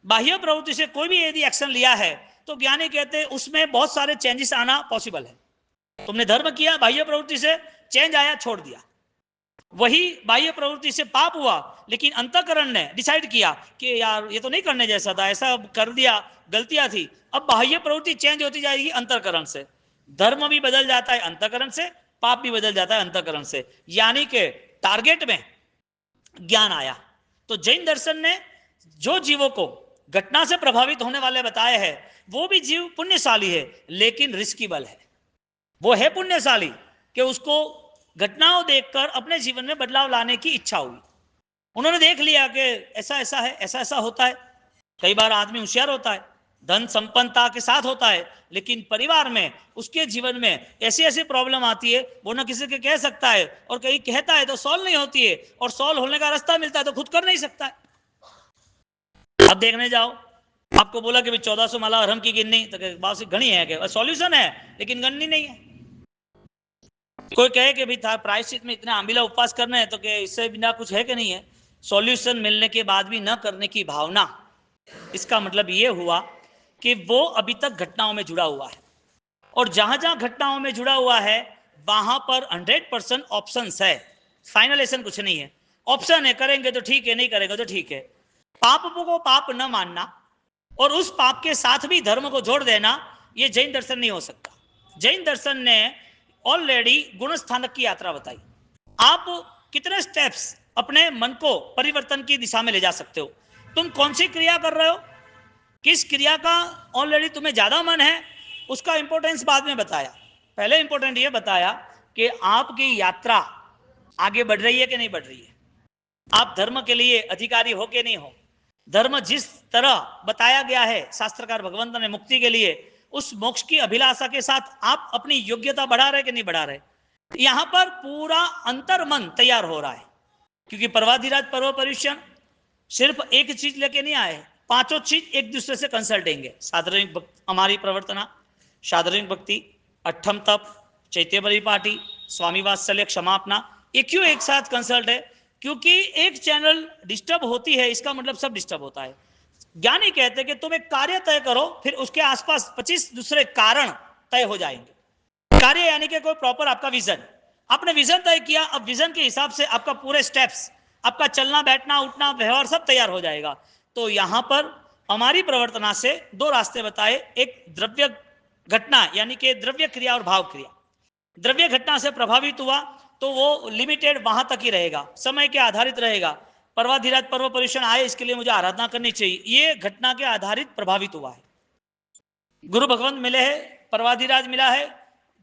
Speaker 1: बाह्य प्रवृत्ति से कोई भी यदि एक्शन लिया है तो ज्ञानी कहते हैं उसमें बहुत सारे चेंजेस आना पॉसिबल है। तुमने धर्म किया, बाह्य प्रवृत्ति से चेंज आया, छोड़ दिया, वही बाह्य प्रवृत्ति से पाप हुआ, लेकिन अंतःकरण ने डिसाइड किया कि यार ये तो नहीं करने जैसा था, ऐसा कर दिया, गलतियां थी। अब बाह्य प्रवृत्ति चेंज होती जाएगी अंतःकरण से, धर्म भी बदल जाता है अंतःकरण से, पाप भी बदल जाता है अंतःकरण से, यानी कि टारगेट में ज्ञान आया। तो जैन दर्शन ने जो जीवों को घटना से प्रभावित होने वाले बताए हैं, वो भी जीव पुण्यशाली है, लेकिन रिस्कीबल है। वो है पुण्यशाली कि उसको घटनाओं देखकर अपने जीवन में बदलाव लाने की इच्छा हुई। उन्होंने देख लिया कि ऐसा ऐसा है, ऐसा ऐसा होता है। कई बार आदमी होशियार होता है, धन संपन्नता के साथ होता है, लेकिन परिवार में उसके जीवन में ऐसी ऐसी प्रॉब्लम आती है, वो ना किसी के कह सकता है, और कहीं कहता है तो सॉल्व नहीं होती है, और सॉल्व होने का रास्ता मिलता है तो खुद कर नहीं सकता है। अब देखने जाओ, आपको बोला कि 1400 माला अरहम की गिननी, तो बात से घनी है, सॉल्यूशन है लेकिन गणनी नहीं है। कोई कहे कि भाई था प्रायश्चित में इतना आंबिला उपवास करना है, तो कि इससे बिना कुछ है कि नहीं है। सॉल्यूशन मिलने के बाद भी न करने की भावना, इसका मतलब ये हुआ कि वो अभी तक घटनाओं में जुड़ा हुआ है, और जहां जहां घटनाओं में जुड़ा हुआ है वहां पर 100% ऑप्शंस है, फाइनलेशन कुछ नहीं है। ऑप्शन है, करेंगे तो ठीक है, नहीं करेंगे तो ठीक है। पाप को पाप न मानना और उस पाप के साथ भी धर्म को जोड़ देना, ये जैन दर्शन नहीं हो सकता। जैन दर्शन ने ऑलरेडी गुण स्थानक की यात्रा बताई। आप कितने स्टेप्स अपने मन को परिवर्तन की दिशा में ले जा सकते हो, तुम कौन सी क्रिया कर रहे हो, किस क्रिया का ऑलरेडी तुम्हें ज्यादा मन है, उसका इंपॉर्टेंस बाद में बताया। पहले इंपॉर्टेंट ये बताया कि आपकी यात्रा आगे बढ़ रही है कि नहीं बढ़ रही है, आप धर्म के लिए अधिकारी हो कि नहीं हो। धर्म जिस तरह बताया गया है शास्त्रकार भगवंत ने मुक्ति के लिए, उस मोक्ष की अभिलाषा के साथ आप अपनी योग्यता बढ़ा रहे कि नहीं बढ़ा रहे। यहां पर पूरा अंतर मन तैयार हो रहा है, क्योंकि पर्वाधिराज पर्व पर्युषण सिर्फ एक चीज लेके नहीं आए, पांचों चीज एक दूसरे से कंसल्टेंगे। साधारण हमारी प्रवर्तना, साधारण भक्ति, अठम तप, चैत्य परिपाटी, स्वामी वात्सल्य, क्षमापना, ये क्यों एक साथ कंसल्ट है? क्योंकि एक चैनल डिस्टर्ब होती है, इसका मतलब सब डिस्टर्ब होता है। ज्ञानी कहते कि तुम एक कार्य तय करो, फिर उसके आसपास 25 दूसरे कारण तय हो जाएंगे। कार्य यानी कि कोई प्रॉपर आपका विजन, आपने विजन तय किया, अब विजन के हिसाब से आपका पूरे स्टेप्स, आपका चलना बैठना उठना व्यवहार सब तैयार हो जाएगा। तो यहां पर हमारी प्रवर्तना से दो रास्ते बताए, एक द्रव्य घटना यानी कि द्रव्य क्रिया और भाव क्रिया। द्रव्य घटना से प्रभावित हुआ तो वो लिमिटेड वहां तक ही रहेगा, समय के आधारित रहेगा। पर्वाधिराज पर्व पर्युषण आए, इसके लिए मुझे आराधना करनी चाहिए, ये घटना के आधारित प्रभावित हुआ है। गुरु भगवंत मिले हैं, पर्वाधिराज मिला है,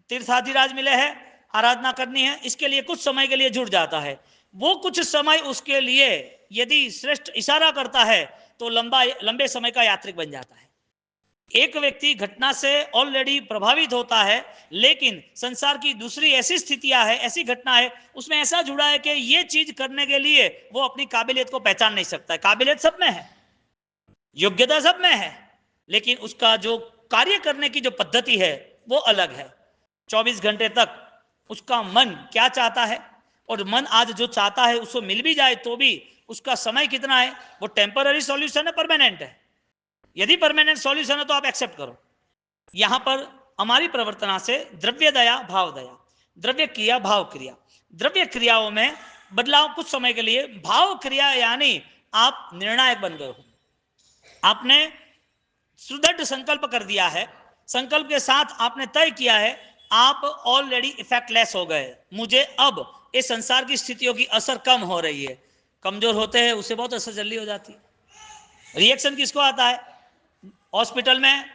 Speaker 1: तीर्थाधिराज मिले हैं, आराधना करनी है, इसके लिए कुछ समय के लिए जुड़ जाता है। वो कुछ समय उसके लिए यदि श्रेष्ठ इशारा करता है तो लंबे समय का यात्रिक बन जाता है। एक व्यक्ति घटना से ऑलरेडी प्रभावित होता है, लेकिन संसार की दूसरी ऐसी स्थितियां है, ऐसी घटना है, उसमें ऐसा जुड़ा है कि ये चीज करने के लिए वो अपनी काबिलियत को पहचान नहीं सकता है। काबिलियत सब में है, योग्यता सब में है, लेकिन उसका जो कार्य करने की जो पद्धति है वो अलग है। 24 घंटे तक उसका मन क्या चाहता है, और मन आज जो चाहता है उसको मिल भी जाए तो भी उसका समय कितना है, वो टेम्पररी सॉल्यूशन है, परमानेंट है। यदि परमानेंट सॉल्यूशन है तो आप एक्सेप्ट करो। यहां पर हमारी प्रवर्तना से द्रव्य दया भाव दया, द्रव्य क्रिया भाव क्रिया, द्रव्य क्रियाओं में बदलाव कुछ समय के लिए, भाव क्रिया यानी आप निर्णायक बन गए हो, आपने सुदृढ़ संकल्प कर दिया है, संकल्प के साथ आपने तय किया है, आप ऑलरेडी इफेक्टलेस हो गए। मुझे अब इस संसार की स्थितियों की असर कम हो रही है। कमजोर होते हैं उससे बहुत असर जल्दी हो जाती है। रिएक्शन किसको आता है? हॉस्पिटल में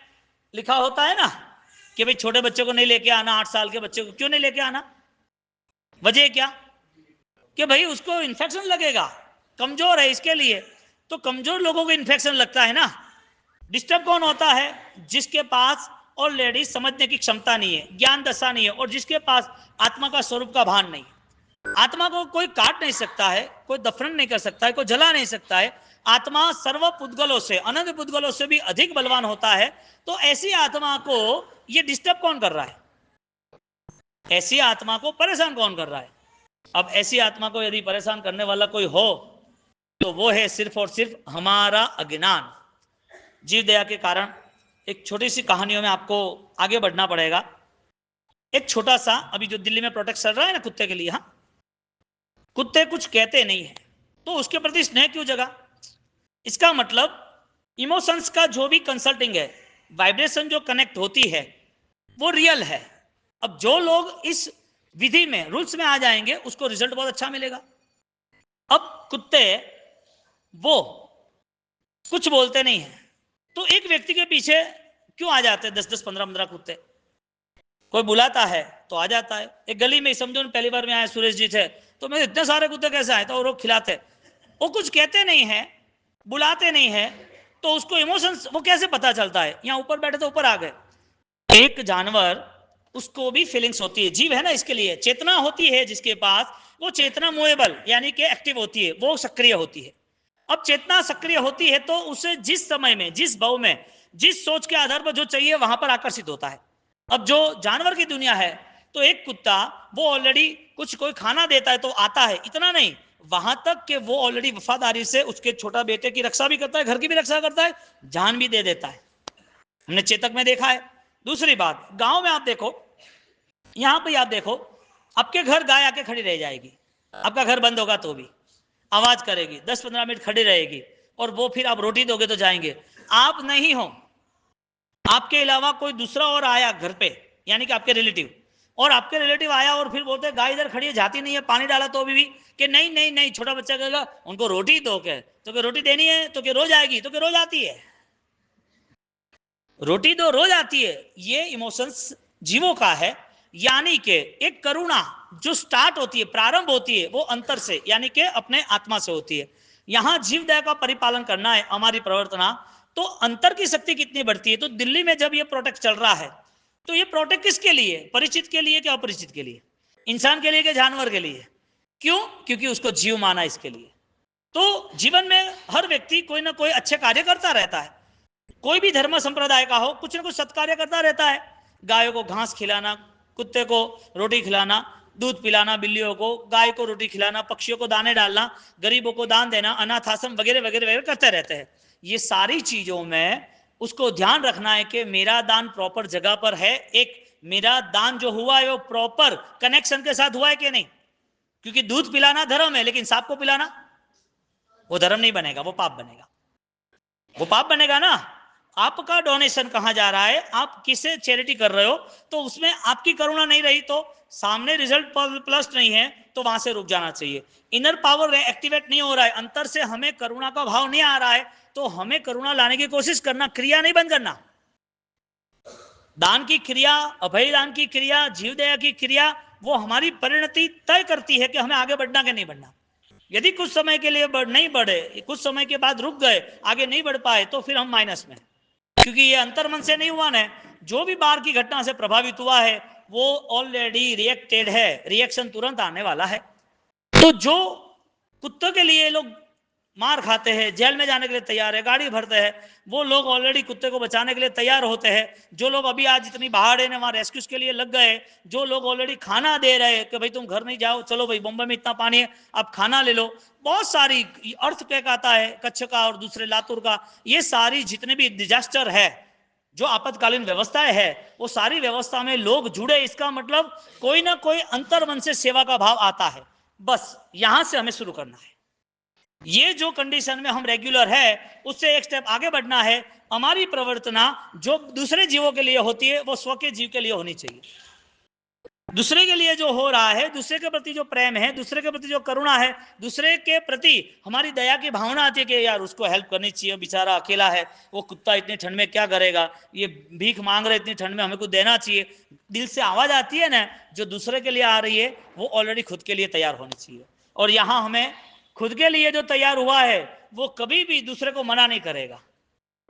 Speaker 1: लिखा होता है ना कि भाई छोटे बच्चे को नहीं लेके आना, 8 साल के बच्चे को क्यों नहीं लेके आना? वजह क्या? कि भाई उसको इन्फेक्शन लगेगा, कमजोर है इसके लिए। तो कमजोर लोगों को इन्फेक्शन लगता है ना। डिस्टर्ब कौन होता है? जिसके पास ऑलरेडी समझने की क्षमता नहीं है, ज्ञान दशा नहीं है, और जिसके पास आत्मा का स्वरूप का भान नहीं है। आत्मा को कोई काट नहीं सकता है, कोई दफन नहीं कर सकता है, कोई जला नहीं सकता है। आत्मा सर्व पुद्गलों से, अनंत पुद्गलों से भी अधिक बलवान होता है। तो ऐसी आत्मा को ये डिस्टर्ब कौन कर रहा है? ऐसी आत्मा को परेशान कौन कर रहा है? अब ऐसी आत्मा को यदि परेशान करने वाला कोई हो तो वो है सिर्फ और सिर्फ हमारा अज्ञान। जीव दया के कारण एक छोटी सी कहानियों में आपको आगे बढ़ना पड़ेगा। एक छोटा सा, अभी जो दिल्ली में प्रोटेक्ट चल रहा है ना कुत्ते के लिए, हाँ, कुत्ते कुछ कहते नहीं है तो उसके प्रति स्नेह क्यों जगा? इसका मतलब इमोशंस का जो भी कंसल्टिंग है, वाइब्रेशन जो कनेक्ट होती है वो रियल है। अब जो लोग इस विधि में, रूल्स में आ जाएंगे उसको रिजल्ट बहुत अच्छा मिलेगा। अब कुत्ते वो कुछ बोलते नहीं है तो एक व्यक्ति के पीछे क्यों आ जाते हैं 10-10, 15-15 कुत्ते? कोई बुलाता है तो आ जाता है। एक गली में समझो पहली बार में आए सुरेश जी थे तो मैं इतने सारे कुत्ते कैसे आए? तो वो लोग खिलाते, वो कुछ कहते नहीं है, बुलाते नहीं है, तो उसको इमोशंस वो कैसे पता चलता है? यहाँ ऊपर बैठे तो ऊपर आ गए। एक जानवर, उसको भी फीलिंग्स होती है, जीव है ना, इसके लिए चेतना होती है जिसके पास, वो चेतना मूवेबल यानी कि एक्टिव होती है, वो सक्रिय होती है। अब चेतना सक्रिय होती है तो उसे जिस समय में, जिस भाव में, जिस सोच के आधार पर जो चाहिए वहां पर आकर्षित होता है। अब जो जानवर की दुनिया है तो एक कुत्ता वो ऑलरेडी कुछ कोई खाना देता है तो आता है, इतना नहीं, वहां तक कि वो ऑलरेडी वफादारी से उसके छोटा बेटे की रक्षा भी करता है, घर की भी रक्षा करता है, जान भी दे देता है। हमने चेतक में देखा है। दूसरी बात, गांव में आप देखो, यहां पर आप देखो, आपके घर गाय आके खड़ी रह जाएगी, आपका घर बंद होगा तो भी आवाज करेगी, 10-15 मिनट खड़ी रहेगी, और वो फिर आप रोटी दोगे तो जाएंगे। आप नहीं हो, आपके अलावा कोई दूसरा और आया घर पे, यानी कि आपके रिलेटिव, और आपके रिलेटिव आया और फिर बोलते गाय इधर खड़ी है, जाती नहीं है, पानी डाला तो भी कि नहीं नहीं नहीं, छोटा बच्चा कहेगा उनको रोटी दो के, तो कि रोटी देनी है, तो कि रोज आएगी, तो कि रोज आती है, रोटी दो रोज आती है। ये इमोशंस जीवों का है, यानी कि एक करुणा जो स्टार्ट होती है, प्रारंभ होती है, वो अंतर से यानी कि अपने आत्मा से होती है। यहां जीव दया का परिपालन करना है हमारी प्रवर्तना, तो अंतर की शक्ति कितनी बढ़ती है। तो दिल्ली में जब ये प्रोटेक्ट चल रहा है तो ये प्रोटेक्ट किसके लिए? परिचित के लिए कि अपरिचित के लिए? इंसान के लिए कि जानवर के लिए? क्यों? क्योंकि उसको जीव माना इसके लिए। तो जीवन में हर व्यक्ति कोई ना कोई अच्छे कार्य करता रहता है, कोई भी धर्म संप्रदाय का हो, कुछ ना कुछ सत्कार्य करता रहता है। गायों को घास खिलाना, कुत्ते को रोटी खिलाना, दूध पिलाना बिल्लियों को, गाय को रोटी खिलाना, पक्षियों को दाने डालना, गरीबों को दान देना, अनाथ आश्रम वगैरह वगैरह वगैरह करते रहते हैं। ये सारी चीजों में उसको ध्यान रखना है कि मेरा दान प्रॉपर जगह पर है, एक मेरा दान जो हुआ है वो प्रॉपर कनेक्शन के साथ हुआ है कि नहीं। क्योंकि दूध पिलाना धर्म है, लेकिन सांप को पिलाना वो धर्म नहीं बनेगा, वो पाप बनेगा, वो पाप बनेगा ना। आपका डोनेशन कहां जा रहा है, आप किसे चैरिटी कर रहे हो, तो उसमें आपकी करुणा नहीं रही तो सामने रिजल्ट प्लस नहीं है तो वहां से रुक जाना चाहिए। इनर पावर एक्टिवेट नहीं हो रहा है, अंतर से हमें करुणा का भाव नहीं आ रहा है, तो हमें करुणा लाने की कोशिश करना, क्रिया नहीं बंद करना। दान की क्रिया, अभय दान की क्रिया, जीव दया की क्रिया, वो हमारी परिणति तय करती है कि हमें आगे बढ़ना कि नहीं बढ़ना। यदि कुछ समय के लिए नहीं बढ़े, कुछ समय के बाद रुक गए, आगे नहीं बढ़ पाए, तो फिर हम माइनस में, क्योंकि ये अंतर्मन से नहीं हुआ ना। जो भी बाहर की घटना से प्रभावित हुआ है वो ऑलरेडी रिएक्टेड है, रिएक्शन तुरंत आने वाला है। तो जो कुत्तों के लिए लोग मार खाते हैं, जेल में जाने के लिए तैयार है, गाड़ी भरते हैं, वो लोग ऑलरेडी कुत्ते को बचाने के लिए तैयार होते हैं। जो लोग अभी आज इतनी बाहर है वहां रेस्क्यूज के लिए लग गए, जो लोग ऑलरेडी खाना दे रहे हैं कि भाई तुम घर नहीं जाओ, चलो भाई बम्बई में इतना पानी है आप खाना ले लो, बहुत सारी अर्थक्वेक आता है कच्छ का और दूसरे लातूर का, ये सारी जितने भी डिजास्टर है, जो आपातकालीन व्यवस्थाएं है, वो सारी व्यवस्था में लोग जुड़े, इसका मतलब कोई ना कोई अंतर्मन से सेवा का भाव आता है। बस यहां से हमें शुरू करना है। ये जो कंडीशन में हम रेगुलर है उससे एक स्टेप आगे बढ़ना है। हमारी प्रवर्तना जो दूसरे जीवों के लिए होती है वो स्व के जीव के लिए होनी चाहिए। दूसरे के लिए जो हो रहा है, दूसरे के प्रति जो प्रेम है, दूसरे के प्रति जो करुणा है, दूसरे के प्रति हमारी दया की भावना आती है कि यार उसको हेल्प करनी चाहिए, बेचारा अकेला है, वो कुत्ता इतनी ठंड में क्या करेगा, ये भीख मांग रहे इतनी ठंड में, हमें कुछ देना चाहिए। दिल से आवाज आती है ना, जो दूसरे के लिए आ रही है वो ऑलरेडी खुद के लिए तैयार होनी चाहिए। और यहां हमें खुद के लिए जो तैयार हुआ है वो कभी भी दूसरे को मना नहीं करेगा।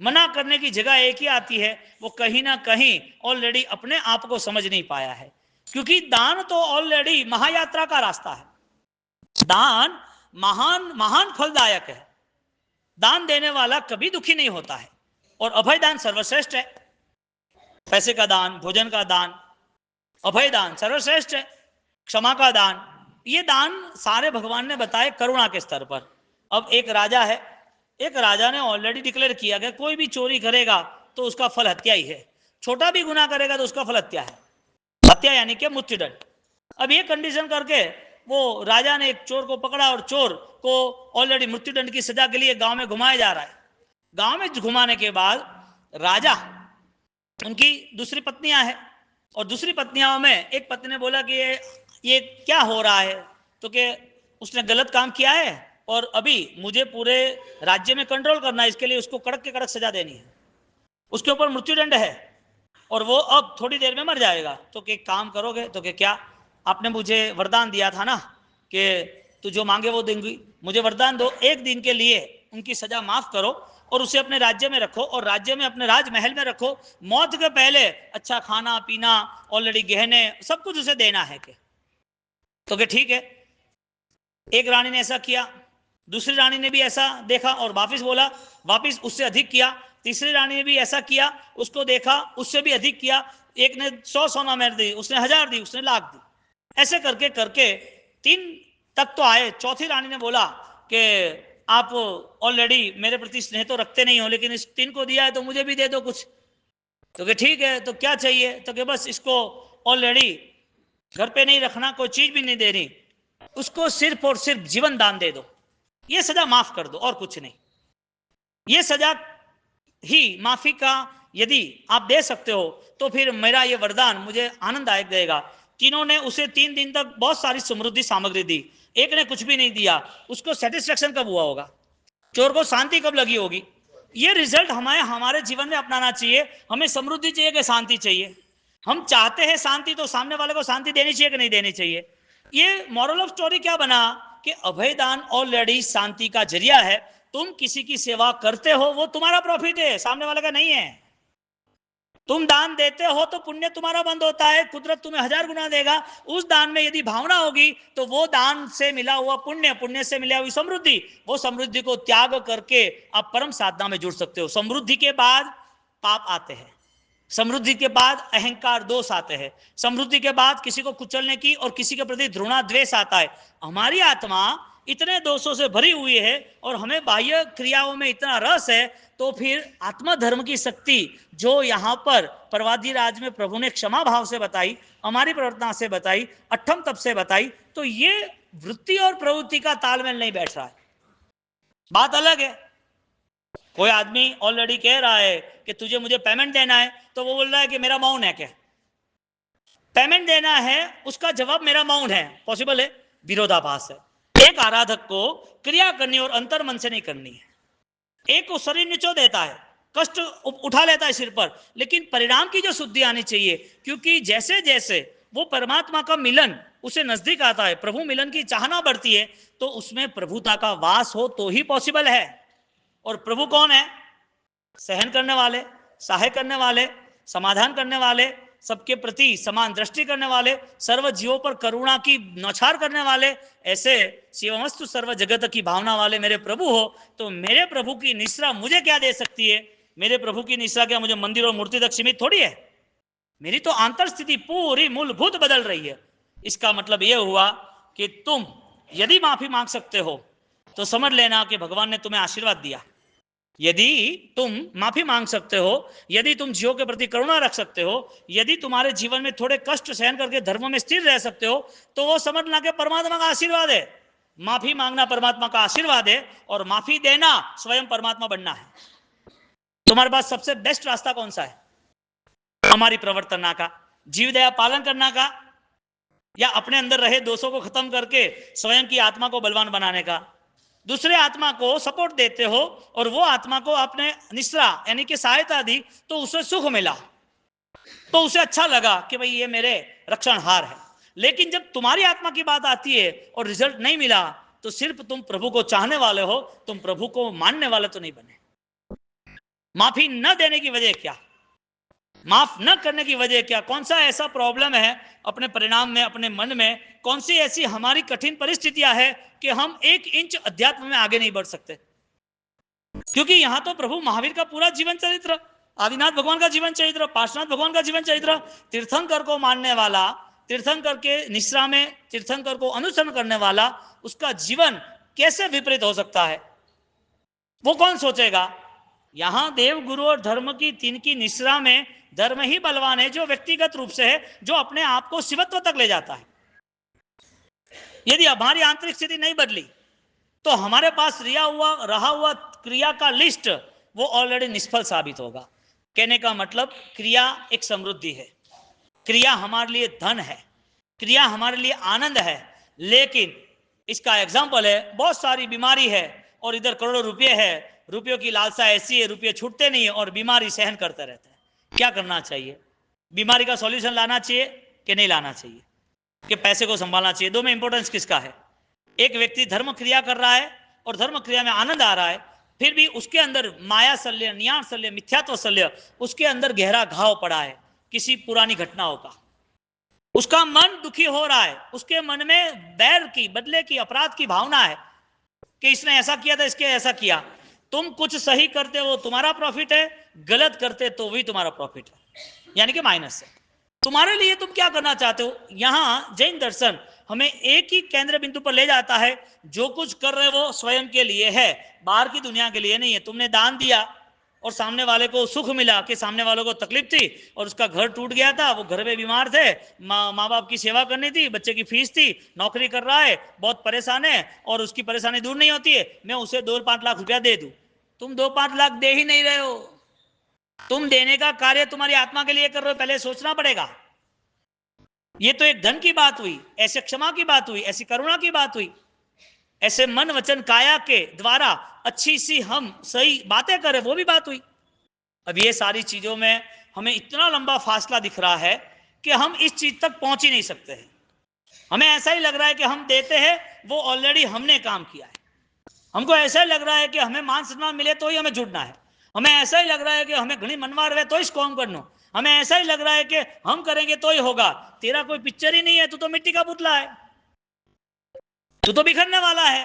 Speaker 1: मना करने की जगह एक ही आती है, वो कहीं ना कहीं ऑलरेडी अपने आप को समझ नहीं पाया है। क्योंकि दान तो ऑलरेडी महायात्रा का रास्ता है। दान महान महान फलदायक है। दान देने वाला कभी दुखी नहीं होता है। और अभय दान सर्वश्रेष्ठ है। पैसे का दान, भोजन का दान, अभय दान सर्वश्रेष्ठ है। क्षमा का दान, ये दान सारे भगवान ने बताए करुणा के स्तर पर। अब एक राजा है, एक राजा ने ऑलरेडी डिक्लेयर किया कि कोई भी चोरी करेगा तो उसका फल हत्या ही है, छोटा भी गुनाह करेगा तो उसका फल हत्या है, हत्या यानी कि मृत्युदंड। अब ये कंडीशन करके वो राजा ने एक चोर को पकड़ा और चोर को ऑलरेडी मृत्युदंड की सजा के लिए गांव में घुमाया जा रहा है। गांव में घुमाने के बाद राजा, उनकी दूसरी पत्नियां हैं, और दूसरी पत्नियों में एक पत्नी ने बोला कि ये क्या हो रहा है, तो कि उसने गलत काम किया है और अभी मुझे पूरे राज्य में कंट्रोल करना है, इसके लिए उसको कड़क के कड़क सजा देनी है, उसके ऊपर मृत्युदंड है और वो अब थोड़ी देर में मर जाएगा। तो कि काम करोगे, तो कि क्या, आपने मुझे वरदान दिया था ना कि तू जो मांगे वो देंगी, मुझे वरदान दो, एक दिन के लिए उनकी सजा माफ करो और उसे अपने राज्य में रखो, और राज्य में अपने राजमहल में रखो, मौत के पहले अच्छा खाना पीना, ऑलरेडी गहने, सब कुछ उसे देना है। कि तो कि ठीक है। एक रानी ने ऐसा किया, दूसरी रानी ने भी ऐसा देखा और वापिस बोला, वापिस उससे अधिक किया। तीसरी रानी ने भी ऐसा किया, उसको देखा, उससे भी अधिक किया। एक ने 100 सोना मेहर दी, उसने 1000 दी, उसने लाख दी। ऐसे करके करके 3 तक तो आए। चौथी रानी ने बोला कि आप ऑलरेडी मेरे प्रति स्नेह तो रखते नहीं हो, लेकिन इस 3 को दिया है तो मुझे भी दे दो कुछ। तो कि ठीक है, तो क्या चाहिए, तो कि बस इसको ऑलरेडी घर पे नहीं रखना, कोई चीज भी नहीं देनी, उसको सिर्फ और सिर्फ जीवन दान दे दो, ये सजा माफ कर दो और कुछ नहीं। ये सजा ही माफी का यदि आप दे सकते हो तो फिर मेरा ये वरदान मुझे आनंददायक देगा। तीनों ने उसे 3 दिन तक बहुत सारी समृद्धि सामग्री दी, एक ने कुछ भी नहीं दिया। उसको सेटिस्फेक्शन कब हुआ होगा, चोर को शांति कब लगी होगी। ये रिजल्ट हमें हमारे जीवन में अपनाना चाहिए। हमें समृद्धि चाहिए कि शांति चाहिए। हम चाहते हैं शांति, तो सामने वाले को शांति देनी चाहिए कि नहीं देनी चाहिए। ये मॉरल ऑफ स्टोरी क्या बना कि अभयदान ऑलरेडी शांति का जरिया है। तुम किसी की सेवा करते हो वो तुम्हारा प्रॉफिट है, सामने वाले का नहीं है। तुम दान देते हो तो पुण्य तुम्हारा बंद होता है, कुदरत तुम्हें 1000 गुना देगा। उस दान में यदि भावना होगी तो वो दान से मिला हुआ पुण्य, पुण्य से मिला हुई समृद्धि, वो समृद्धि को त्याग करके आप परम साधना में जुड़ सकते हो। समृद्धि के बाद पाप आते हैं, समृद्धि के बाद अहंकार, दोष आते हैं। समृद्धि के बाद किसी को कुचलने की और किसी के प्रति घृणा, द्वेष आता है। हमारी आत्मा इतने दोषों से भरी हुई है और हमें बाह्य क्रियाओं में इतना रस है, तो फिर आत्मा धर्म की शक्ति जो यहाँ पर परवादी राज में प्रभु ने क्षमा भाव से बताई, हमारी प्रवर्तना से बताई, अठम तप से बताई, तो ये वृत्ति और प्रवृत्ति का तालमेल नहीं बैठ रहा है। बात अलग है। कोई आदमी ऑलरेडी कह रहा है कि तुझे मुझे पेमेंट देना है, तो वो बोल रहा है कि मेरा मौन है। क्या पेमेंट देना है, उसका जवाब मेरा मौन है, पॉसिबल है? विरोधाभास है। एक आराधक को क्रिया करनी और अंतर मन से नहीं करनी है। एक को शरीर निचो देता है, कष्ट उठा लेता है सिर पर, लेकिन परिणाम की जो शुद्धि आनी चाहिए, क्योंकि जैसे जैसे वो परमात्मा का मिलन उसे नजदीक आता है, प्रभु मिलन की चाहना बढ़ती है, तो उसमें प्रभुता का वास हो तो ही पॉसिबल है। और प्रभु कौन है? सहन करने वाले, सहाय करने वाले, समाधान करने वाले, सबके प्रति समान दृष्टि करने वाले, सर्व जीवों पर करुणा की नौछार करने वाले, ऐसे शिवमस्तु सर्व जगत की भावना वाले मेरे प्रभु हो, तो मेरे प्रभु की निश्रा मुझे क्या दे सकती है? मेरे प्रभु की निश्रा क्या मुझे मंदिर और मूर्ति तक सीमित थोड़ी है? मेरी तो आंतर स्थिति पूरी मूलभूत बदल रही है। इसका मतलब यह हुआ कि तुम यदि माफी मांग सकते हो तो समझ लेना कि भगवान ने तुम्हें आशीर्वाद दिया। यदि तुम माफी मांग सकते हो, यदि तुम जीवों के प्रति करुणा रख सकते हो, यदि तुम्हारे जीवन में थोड़े कष्ट सहन करके धर्म में स्थिर रह सकते हो, तो वो समझना कि परमात्मा का आशीर्वाद है। माफी मांगना परमात्मा का आशीर्वाद है और माफी देना स्वयं परमात्मा बनना है। तुम्हारे पास सबसे बेस्ट रास्ता कौन सा है? हमारी प्रवर्तना का, जीव दया पालन करना का, या अपने अंदर रहे दोषों को खत्म करके स्वयं की आत्मा को बलवान बनाने का? दूसरे आत्मा को सपोर्ट देते हो और वो आत्मा को अपने निश्रा यानी कि सहायता दी, तो उसे सुख मिला, तो उसे अच्छा लगा कि भाई ये मेरे रक्षणहार है। लेकिन जब तुम्हारी आत्मा की बात आती है और रिजल्ट नहीं मिला, तो सिर्फ तुम प्रभु को चाहने वाले हो, तुम प्रभु को मानने वाले तो नहीं बने। माफी न देने की वजह क्या? माफ न करने की वजह क्या? कौन सा ऐसा प्रॉब्लम है अपने परिणाम में, अपने मन में? कौन सी ऐसी हमारी कठिन परिस्थितियां हैं कि हम 1 इंच अध्यात्म में आगे नहीं बढ़ सकते? क्योंकि यहां तो प्रभु महावीर का पूरा जीवन चरित्र, आदिनाथ भगवान का जीवन चरित्र, पार्श्वनाथ भगवान का जीवन चरित्र, तीर्थंकर को मानने वाला, तीर्थंकर के निश्रा में तीर्थंकर को अनुसरण करने वाला, उसका जीवन कैसे विपरीत हो सकता है? वो कौन सोचेगा? यहां देव, गुरु और धर्म की 3 की निश्रा में धर्म ही बलवान है, जो व्यक्तिगत रूप से है, जो अपने आप को शिवत्व तक ले जाता है। यदि हमारी आंतरिक स्थिति नहीं बदली, तो हमारे पास रहा हुआ क्रिया का लिस्ट वो ऑलरेडी निष्फल साबित होगा। कहने का मतलब, क्रिया एक समृद्धि है, क्रिया हमारे लिए धन है, क्रिया हमारे लिए आनंद है। लेकिन इसका एग्जाम्पल है, बहुत सारी बीमारी है और इधर करोड़ों रुपये है, रुपयों की लालसा ऐसी है, रुपये छूटते नहीं है और बीमारी सहन करते रहते हैं। क्या करना चाहिए? बीमारी का सॉल्यूशन लाना चाहिए कि नहीं लाना चाहिए? कि पैसे को संभालना चाहिए? दो में इंपॉर्टेंस किसका है? एक व्यक्ति धर्म क्रिया कर रहा है और धर्म क्रिया में आनंद आ रहा है, फिर भी उसके अंदर माया शल्य, न्याण शल्य, मिथ्यात्व शल्य, उसके अंदर गहरा घाव पड़ा है किसी पुरानी घटनाओं का। उसका मन दुखी हो रहा है, उसके मन में बैर की, बदले की, अपराध की भावना है कि इसने ऐसा किया था, इसके ऐसा किया। तुम कुछ सही करते हो तुम्हारा प्रॉफिट है, गलत करते तो भी तुम्हारा प्रॉफिट है, यानी कि माइनस है। तुम्हारे लिए तुम क्या करना चाहते हो? यहां जैन दर्शन हमें एक ही केंद्र बिंदु पर ले जाता है, जो कुछ कर रहे वो स्वयं के लिए है, बाहर की दुनिया के लिए नहीं है। तुमने दान दिया और सामने वाले को सुख मिला कि सामने वालों को तकलीफ थी और उसका घर टूट गया था, वो घर में बीमार थे, माँ बाप की सेवा करनी थी, बच्चे की फीस थी, नौकरी कर रहा है, बहुत परेशान है और उसकी परेशानी दूर नहीं होती है, मैं उसे 2-5 लाख रुपया दे दूं। तुम 2-5 लाख दे ही नहीं रहे हो। तुम देने का कार्य तुम्हारी आत्मा के लिए कर रहे हो, पहले सोचना पड़ेगा। ये तो एक धन की बात हुई, ऐसे क्षमा की बात हुई, ऐसी करुणा की बात हुई, ऐसे मन वचन काया के द्वारा अच्छी सी हम सही बातें करें, वो भी बात हुई। अब ये सारी चीजों में हमें इतना लंबा फासला दिख रहा है कि हम इस चीज तक पहुंच ही नहीं सकते हैं। हमें ऐसा ही लग रहा है कि हम देते हैं, वो ऑलरेडी हमने काम किया है। हमको ऐसा ही लग रहा है कि हमें मान सम्मान मिले तो ही हमें जुड़ना है। हमें ऐसा ही लग रहा है कि हमें घनी मनवा रहे तो इस कॉम करना। हमें ऐसा ही लग रहा है कि हम करेंगे तो ही होगा। तेरा कोई पिक्चर ही नहीं है, तू तो मिट्टी का पुतला है, तू तो बिखरने वाला है।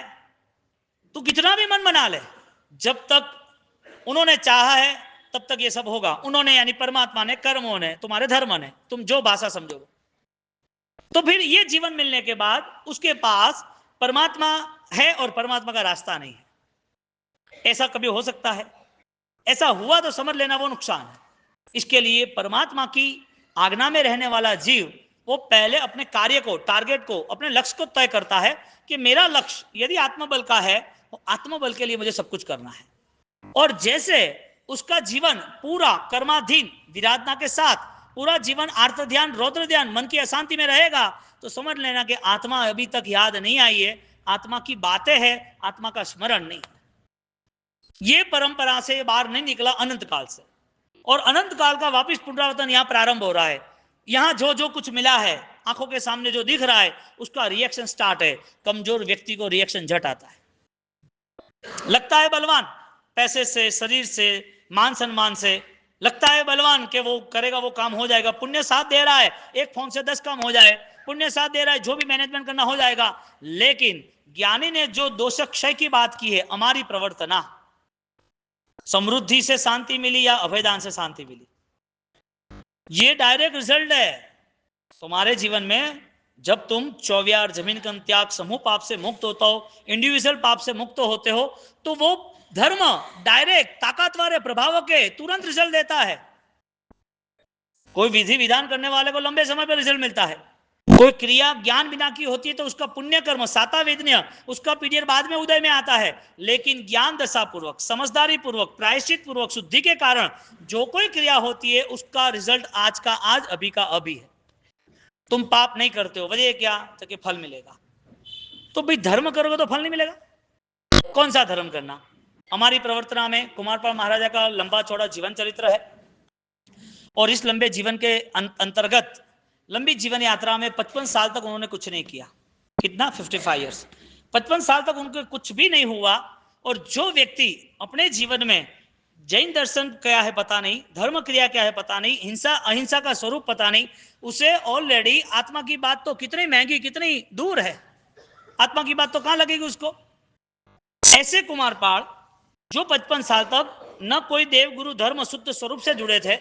Speaker 1: तू कितना भी मन बना ले, जब तक उन्होंने चाहा है तब तक ये सब होगा। उन्होंने यानी परमात्मा ने, कर्मों ने, तुम्हारे धर्म ने, तुम जो भाषा समझोगे। तो फिर ये जीवन मिलने के बाद उसके पास परमात्मा है और परमात्मा का रास्ता नहीं है। ऐसा कभी हो सकता है? ऐसा हुआ तो समझ लेना वो नुकसान है। इसके लिए परमात्मा की आज्ञा में रहने वाला जीव वो पहले अपने कार्य को, टारगेट को, अपने लक्ष्य को तय करता है कि मेरा लक्ष्य यदि आत्मबल का है तो आत्मबल के लिए मुझे सब कुछ करना है। और जैसे उसका जीवन पूरा कर्माधीन विराधना के साथ पूरा जीवन आर्त ध्यान, रौद्र ध्यान, मन की अशांति में रहेगा तो समझ लेना कि आत्मा अभी तक याद नहीं आई है, आत्मा की बातें हैं, आत्मा का स्मरण नहीं। ये परंपरा से बाहर नहीं निकला अनंत काल से, और अनंत काल का वापिस पुनरावर्तन यहां प्रारंभ हो रहा है। यहां जो जो कुछ मिला है, आंखों के सामने जो दिख रहा है, उसका रिएक्शन स्टार्ट है। कमजोर व्यक्ति को रिएक्शन झट आता है, लगता है बलवान, पैसे से, शरीर से, मान सम्मान से लगता है बलवान कि वो करेगा, वो काम हो जाएगा, पुण्य साथ दे रहा है, एक फोन से 10 काम हो जाए, पुण्य साथ दे रहा है, जो भी मैनेजमेंट करना हो जाएगा। लेकिन ज्ञानी ने जो दोषक क्षय की बात की है, हमारी प्रवर्तना, समृद्धि से शांति मिली या अभयदान से शांति मिली, ये डायरेक्ट रिजल्ट है तुम्हारे जीवन में। जब तुम चौव्यार जमीन का त्याग समूह पाप से मुक्त होता हो, इंडिविजुअल पाप से मुक्त होते हो, तो वो धर्म डायरेक्ट ताकतवर प्रभाव के तुरंत रिजल्ट देता है। कोई विधि विधान करने वाले को लंबे समय पर रिजल्ट मिलता है, कोई क्रिया ज्ञान बिना की होती है तो उसका पुण्य कर्म साता वेदनीय, उसका पीरियड बाद में उदय में आता है। लेकिन ज्ञान दशा पूर्वक, समझदारी पूर्वक, प्रायश्चित पूर्वक, शुद्धि के कारण जो कोई क्रिया होती है उसका रिजल्ट आज का आज, अभी का अभी है। तुम पाप नहीं करते हो, वजह क्या? तो कि फल मिलेगा। तो भाई धर्म करोगे तो फल नहीं मिलेगा। कौन सा धर्म करना? हमारी प्रवर्तना में कुमारपाल महाराजा का लंबा चौड़ा जीवन चरित्र है, और इस लंबे जीवन के अंतर्गत, लंबी जीवन यात्रा में 55 साल तक उन्होंने कुछ नहीं किया। कितना? 55 ईयर्स। 55 साल तक उनके कुछ भी नहीं हुआ। और जो व्यक्ति अपने जीवन में जैन दर्शन क्या है पता नहीं, धर्म क्रिया क्या है पता नहीं, हिंसा अहिंसा का स्वरूप पता नहीं, उसे ऑलरेडी आत्मा की बात तो कितनी महंगी, कितनी दूर है, आत्मा की बात तो कहां लगेगी उसको। ऐसे कुमारपाल जो 55 साल तक न कोई देव गुरु धर्म शुद्ध स्वरूप से जुड़े थे,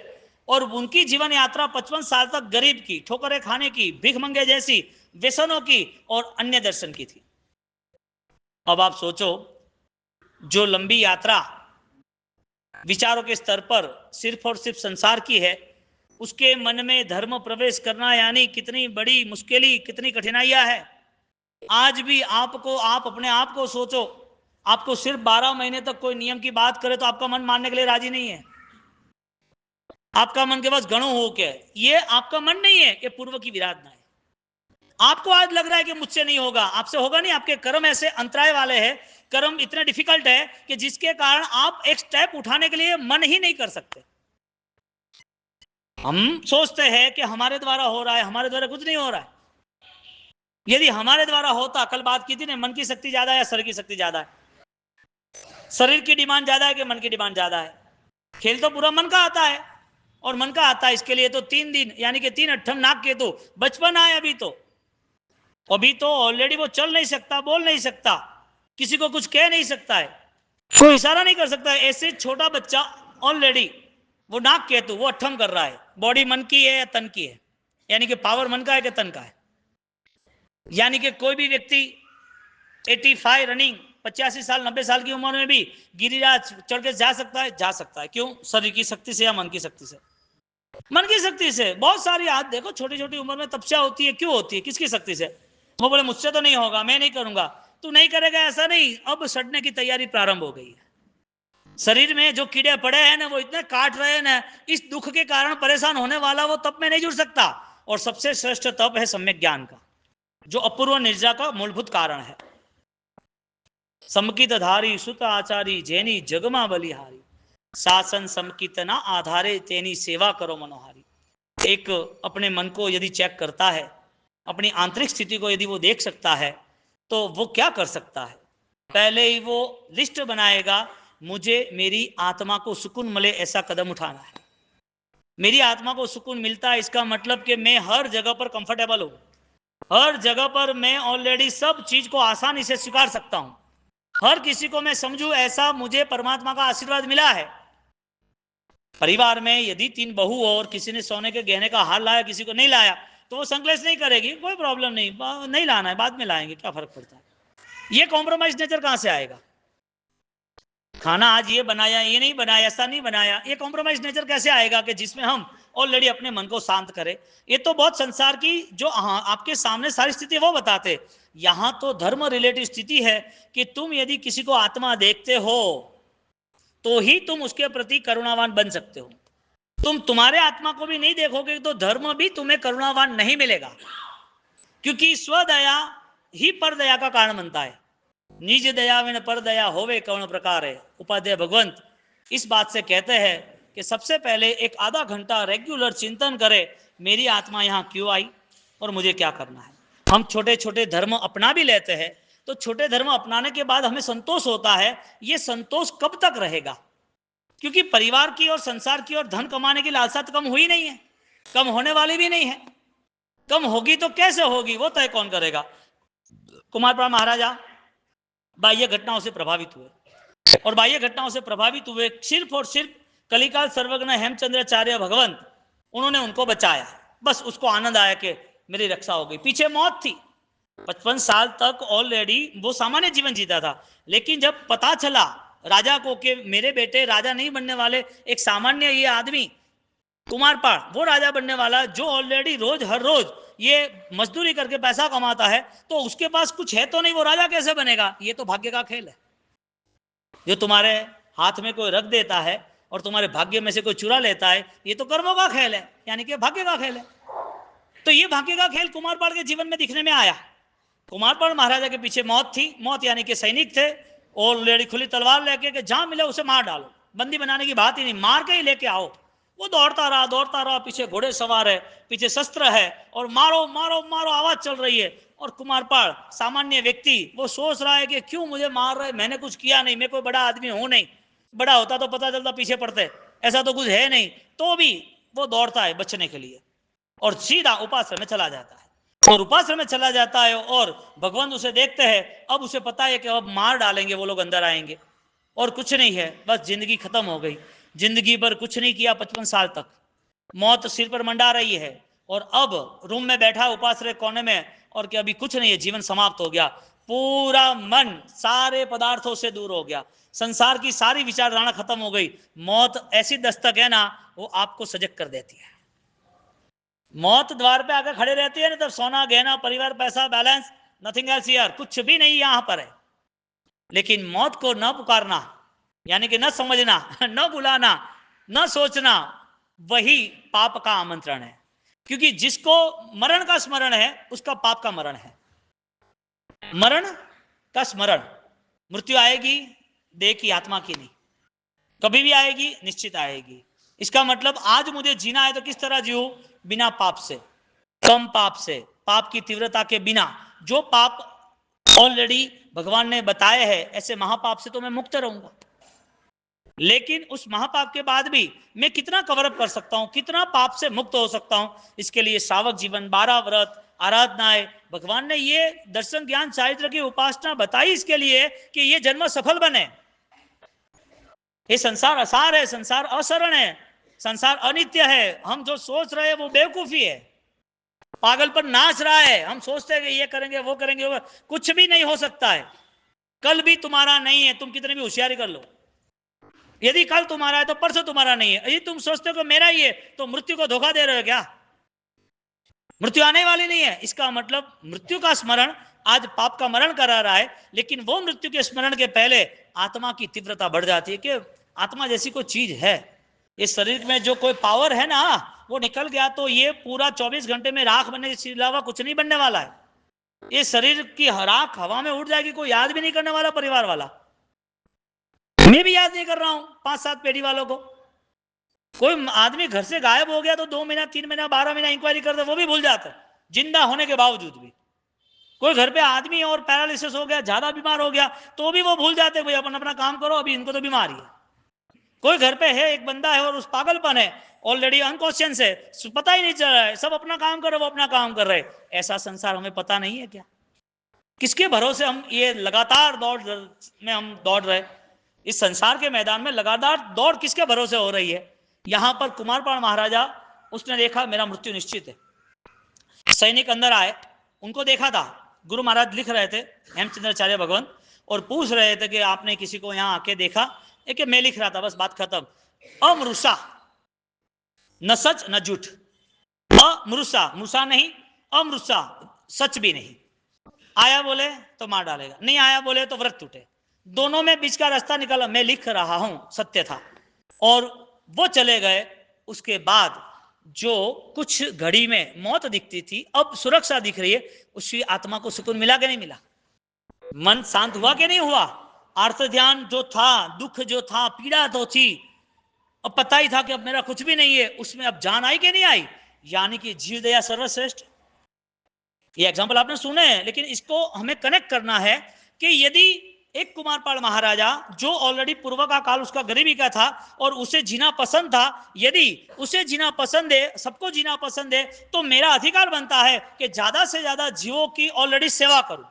Speaker 1: और उनकी जीवन यात्रा 55 साल तक गरीब की, ठोकरें खाने की, भीख मंगे जैसी व्यसनों की और अन्य दर्शन की थी। अब आप सोचो, जो लंबी यात्रा विचारों के स्तर पर सिर्फ और सिर्फ संसार की है, उसके मन में धर्म प्रवेश करना यानी कितनी बड़ी मुश्किल, कितनी कठिनाइयां है। आज भी आपको, आप अपने आप को सोचो, आपको सिर्फ 12 महीने तक कोई नियम की बात करे तो आपका मन मानने के लिए राजी नहीं है। आपका मन के पास गणों हो के, ये आपका मन नहीं है, ये पूर्व की विराधना है। आपको आज लग रहा है कि मुझसे नहीं होगा, आपसे होगा नहीं, आपके कर्म ऐसे अंतराय वाले हैं, कर्म इतने डिफिकल्ट है कि जिसके कारण आप एक स्टेप उठाने के लिए मन ही नहीं कर सकते। हम सोचते हैं कि हमारे द्वारा हो रहा है, हमारे द्वारा कुछ नहीं हो रहा है। यदि हमारे द्वारा होता, कल बात की थी ना, मन की शक्ति ज्यादा है या शरीर की शक्ति ज्यादा है? शरीर की डिमांड ज्यादा है कि मन की डिमांड ज्यादा है? खेल तो पूरा मन का आता है, और मन का आता है इसके लिए तो 3 दिन यानी कि 3 अट्ठम नाग केतु बचपन आए। अभी तो ऑलरेडी वो चल नहीं सकता, बोल नहीं सकता, किसी को कुछ कह नहीं सकता है, कोई इशारा नहीं कर सकता है। ऐसे छोटा बच्चा ऑलरेडी वो नाग केतु, वो अट्ठम कर रहा है। बॉडी मन की है या तन की है? यानी कि पावर मन का है कि तन का है? यानी कि कोई भी व्यक्ति 85 रनिंग 85 साल 90 साल की उम्र में भी गिरिराज चढ़ के जा सकता है? जा सकता है। क्यों? शरीर की शक्ति से या मन की शक्ति से? मन की शक्ति से। बहुत सारी आज देखो छोटी छोटी उम्र में तपस्या होती है, क्यों होती है? किसकी शक्ति से? वो बोले मुझसे तो नहीं होगा, मैं नहीं करूंगा। तू नहीं करेगा ऐसा नहीं, अब सड़ने की तैयारी प्रारंभ हो गई है। शरीर में जो कीड़े पड़े हैं ना, वो इतने काट रहे हैं ना, इस दुख के कारण परेशान होने वाला वो तप में नहीं जुड़ सकता। और सबसे श्रेष्ठ तप है सम्यक ज्ञान का, जो अपूर्व निर्जा का मूलभूत कारण है। समकित धारी सुत आचारी जैनी जगमा बलिहारी, शासन समकितना आधारे तेनी सेवा करो मनोहारी। एक अपने मन को यदि चेक करता है, अपनी आंतरिक स्थिति को यदि वो देख सकता है, तो वो क्या कर सकता है? पहले ही वो लिस्ट बनाएगा, मुझे मेरी आत्मा को सुकून मिले ऐसा कदम उठाना है। मेरी आत्मा को सुकून मिलता है इसका मतलब कि मैं हर जगह पर कंफर्टेबल हूं, हर जगह पर मैं ऑलरेडी सब चीज को आसानी से स्वीकार सकता हूं, हर किसी को मैं समझूं ऐसा मुझे परमात्मा का आशीर्वाद मिला है। परिवार में यदि 3 बहू और किसी ने सोने के गहने का हार लाया, किसी को नहीं लाया, तो वो संकलेश नहीं करेगी, कोई प्रॉब्लम नहीं, नहीं लाना है, बाद में लाएंगे, क्या फर्क पड़ता है। ये कॉम्प्रोमाइज नेचर कहां से आएगा? खाना आज ये बनाया, ये नहीं बनाया, ऐसा नहीं बनाया, ये कॉम्प्रोमाइज नेचर कैसे आएगा कि जिसमें हम ऑलरेडी अपने मन को शांत करें? ये तो बहुत संसार की जो आपके सामने सारी स्थिति वो बताते। यहां तो धर्म रिलेटिव स्थिति है कि तुम यदि किसी को आत्मा देखते हो तो ही तुम उसके प्रति करुणावान बन सकते हो। तुम तुम्हारे आत्मा को भी नहीं देखोगे तो धर्म भी तुम्हें करुणावान नहीं मिलेगा, क्योंकि स्वदया ही पर दया का कारण बनता है। निज दया में पर दया होवे कौन प्रकार है। उपाध्याय भगवंत इस बात से कहते हैं कि सबसे पहले एक आधा घंटा रेगुलर चिंतन करे, मेरी आत्मा यहाँ क्यों आई और मुझे क्या करना है। हम छोटे छोटे धर्म अपना भी लेते हैं, तो छोटे धर्म अपनाने के बाद हमें संतोष होता है, ये संतोष कब तक रहेगा? क्योंकि परिवार की और संसार की और धन कमाने की लालसा तो कम हुई नहीं है, कम होने वाली भी नहीं है। कम होगी तो कैसे होगी, वो तय कौन करेगा? कुमारपाल महाराजा बाह्य घटनाओं से प्रभावित हुए, और बाह्य घटनाओं से प्रभावित हुए सिर्फ और सिर्फ कलिकाल सर्वज्ञ हेमचंद्राचार्य भगवंत, उन्होंने उनको बचाया। बस उसको आनंद आया कि मेरी रक्षा हो गई। पीछे मौत थी, 55 साल तक ऑलरेडी वो सामान्य जीवन जीता था, लेकिन जब पता चला राजा को कि मेरे बेटे राजा नहीं बनने वाले, एक सामान्य ये आदमी कुमारपाल वो राजा बनने वाला, जो ऑलरेडी रोज हर रोज ये मजदूरी करके पैसा कमाता है, तो उसके पास कुछ है तो नहीं, वो राजा कैसे बनेगा? ये तो भाग्य का खेल है। जो तुम्हारे हाथ में कोई रख देता है और तुम्हारे भाग्य में से कोई चुरा लेता है, ये तो कर्मों का खेल है, यानी कि भाग्य का खेल है। तो ये भाग्य का खेल कुमारपाल के जीवन में दिखने में आया। कुमारपाल महाराजा के पीछे मौत थी, मौत यानी कि सैनिक थे, ऑलरेडी खुली तलवार लेके जहां मिले उसे मार डालो, बंदी बनाने की बात ही नहीं, मार के ही लेके आओ। वो दौड़ता रहा, पीछे घोड़े सवार है, पीछे शस्त्र है, और मारो मारो मारो आवाज चल रही है। और कुमारपाल सामान्य व्यक्ति वो सोच रहा है कि क्यों मुझे मार रहे, मैंने कुछ किया नहीं, मैं कोई बड़ा आदमी हूं नहीं, बड़ा होता तो पता चलता पीछे पड़ते, ऐसा तो कुछ है नहीं, तो भी वो दौड़ता है बचने के लिए और सीधा उपाश्रम में चला जाता है। और उपाश्रम में चला जाता है और भगवान उसे देखते हैं, अब उसे पता है कि अब मार डालेंगे वो लोग, अंदर आएंगे, और कुछ नहीं है, बस जिंदगी खत्म हो गई। जिंदगी भर कुछ नहीं किया, 55 साल तक मौत सिर पर मंडा रही है, और अब रूम में बैठा उपाश्रय कोने में, और कि अभी कुछ नहीं है, जीवन समाप्त हो गया। पूरा मन सारे पदार्थों से दूर हो गया, संसार की सारी विचारधारा खत्म हो गई। मौत ऐसी दस्तक है ना, वो आपको सजग कर देती है। मौत द्वार पे आकर खड़े रहती है ना, तब सोना गहना परिवार पैसा बैलेंस नथिंग एल्स हियर, कुछ भी नहीं यहां पर है। लेकिन मौत को न पुकारना, यानी कि न समझना, न बुलाना, न सोचना, वही पाप का आमंत्रण है। क्योंकि जिसको मरण का स्मरण है उसका पाप का मरण है। मरण का स्मरण, मृत्यु आएगी देह की आत्मा की नहीं, कभी भी आएगी, निश्चित आएगी। इसका मतलब आज मुझे जीना है तो किस तरह जीऊं? बिना पाप से, कम पाप से, पाप की तीव्रता के बिना। जो पाप ऑलरेडी भगवान ने बताए हैं, ऐसे महापाप से तो मैं मुक्त रहूंगा। लेकिन उस महापाप के बाद भी मैं कितना कवर अप कर सकता हूं, कितना पाप से मुक्त हो सकता हूं? इसके लिए सावक जीवन, 12 व्रत, आराधनाएं, भगवान ने ये दर्शन ज्ञान चारित्र की उपासना बताई इसके लिए कि ये जन्म सफल बने। ये संसार असार है, संसार असरण है, संसार अनित्य है। हम जो सोच रहे हैं वो बेवकूफी है, पागल पर नाच रहा है। हम सोचते हैं कि ये करेंगे वो करेंगे, वो कुछ भी नहीं हो सकता है। कल भी तुम्हारा नहीं है, तुम कितनी भी होशियारी कर लो। यदि कल तुम्हारा है तो परसों तुम्हारा नहीं है। यदि तुम सोचते हो कि मेरा ही है तो मृत्यु को धोखा दे रहे हो क्या? मृत्यु आने वाली नहीं है। इसका मतलब मृत्यु का स्मरण आज पाप का मरण करा रहा है, लेकिन वो मृत्यु के स्मरण के पहले आत्मा की तीव्रता बढ़ जाती है कि आत्मा जैसी कोई चीज है। इस शरीर में जो कोई पावर है ना, वो निकल गया तो ये पूरा 24 घंटे में राख बनने के अलावा कुछ नहीं बनने वाला है। ये शरीर की राख हवा में उड़ जाएगी, कोई याद भी नहीं करने वाला परिवार वाला। मैं भी याद नहीं कर रहा हूं 5-7 पीढ़ी वालों को। कोई आदमी घर से गायब हो गया तो 2 महीना 3 महीना 12 महीना इंक्वायरी करते, वो भी भूल जाते जिंदा होने के बावजूद भी। कोई घर पे आदमी और पैरालिसिस हो गया, ज्यादा बीमार हो गया, तो भी वो भूल जाते, भाई अपन अपना काम करो, अभी इनको तो बीमारी है। कोई घर पे है, एक बंदा है और उस पागलपन है, ऑलरेडी अनकॉन्शियस है, पता ही नहीं चल रहा है, सब अपना काम कर रहे, वो अपना काम कर रहे। ऐसा संसार हमें पता नहीं है क्या? किसके भरोसे हम ये लगातार दौड़ में हम दौड़ रहे? इस संसार के मैदान में लगातार दौड़ किसके भरोसे हो रही है? यहां पर कुमारपाल महाराजा, उसने देखा मेरा मृत्यु निश्चित है। सैनिक अंदर आए, उनको देखा था, गुरु महाराज लिख रहे थे हेमचंद्राचार्य भगवान, और पूछ रहे थे कि आपने किसी को यहां आके देखा? कि मैं लिख रहा था, बस बात खत्म। अमृषा, न सच न झूठ, अमृषा, मृषा नहीं, अमृषा, सच भी नहीं। आया बोले तो मार डालेगा, नहीं आया बोले तो व्रत टूटे, दोनों में बीच का रास्ता निकाला। मैं लिख रहा हूं, सत्य था। और वो चले गए। उसके बाद जो कुछ घड़ी में मौत दिखती थी, अब सुरक्षा दिख रही है। उसकी आत्मा को सुकून मिला कि नहीं मिला? मन शांत हुआ कि नहीं हुआ? आर्त ध्यान जो था, दुख जो था, पीड़ा तो थी, अब पता ही था कि अब मेरा कुछ भी नहीं है, उसमें अब जान आई कि नहीं आई? यानी कि जीव दया सर्वश्रेष्ठ। ये एग्जाम्पल आपने सुने हैं, लेकिन इसको हमें कनेक्ट करना है कि यदि एक कुमारपाल महाराजा जो ऑलरेडी पूर्व का काल उसका गरीबी का था और उसे जीना पसंद था, यदि उसे जीना पसंद है, सबको जीना पसंद है, तो मेरा अधिकार बनता है कि ज्यादा से ज्यादा जीवों की ऑलरेडी सेवा करूं।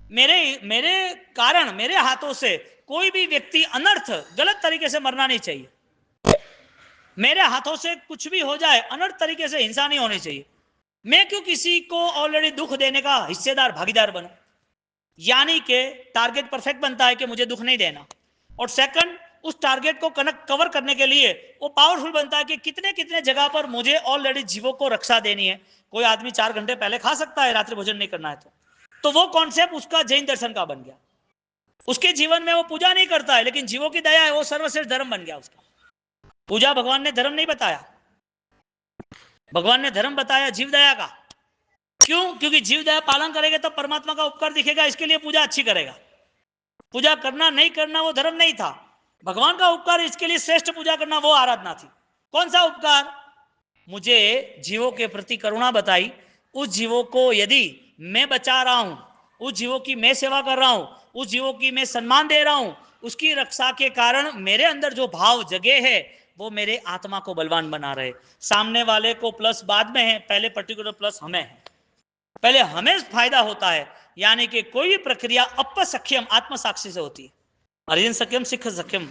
Speaker 1: मेरे कारण, मेरे हाथों से कोई भी व्यक्ति अनर्थ, गलत तरीके से मरना नहीं चाहिए। मेरे हाथों से कुछ भी हो जाए, अनर्थ तरीके से हिंसा नहीं होनी चाहिए। मैं क्यों किसी को ऑलरेडी दुख देने का हिस्सेदार, भागीदार बनूं? यानी कि टारगेट परफेक्ट बनता है कि मुझे दुख नहीं देना। और सेकंड, उस टारगेट को कवर करने के लिए वो पावरफुल बनता है कि कितने कितने जगह पर मुझे ऑलरेडी जीवों को रक्षा देनी है। कोई आदमी 4 घंटे पहले खा सकता है, रात्रि भोजन नहीं करना है तो वो कॉन्सेप्ट उसका जैन दर्शन का बन गया। उसके जीवन में वो पूजा नहीं करता है, लेकिन जीवों की दया है, वो सर्वश्रेष्ठ धर्म बन गया उसका। पूजा भगवान ने धर्म नहीं बताया, भगवान ने धर्म बताया जीव दया का। क्यों? क्योंकि जीव दया पालन करेगा तो परमात्मा का उपकार दिखेगा, इसके लिए पूजा अच्छी करेगा। पूजा करना नहीं करना वो धर्म नहीं था, भगवान का उपकार, इसके लिए श्रेष्ठ पूजा करना वो आराधना थी। कौन सा उपकार? मुझे जीवों के प्रति करुणा बताई, उस जीवों को यदि मैं बचा रहा हूं, उस जीवों की मैं सेवा कर रहा हूं, उस जीवों की मैं सम्मान दे रहा हूं, उसकी रक्षा के कारण मेरे अंदर जो भाव जगे है वो मेरे आत्मा को बलवान बना रहे। सामने वाले को प्लस बाद में है, पहले पर्टिकुलर प्लस हमें है, पहले हमें फायदा होता है। यानी कि कोई भी प्रक्रिया अपसख्यम आत्म साक्षी से होती है। अर्यन सख्यम सिख सख्यम,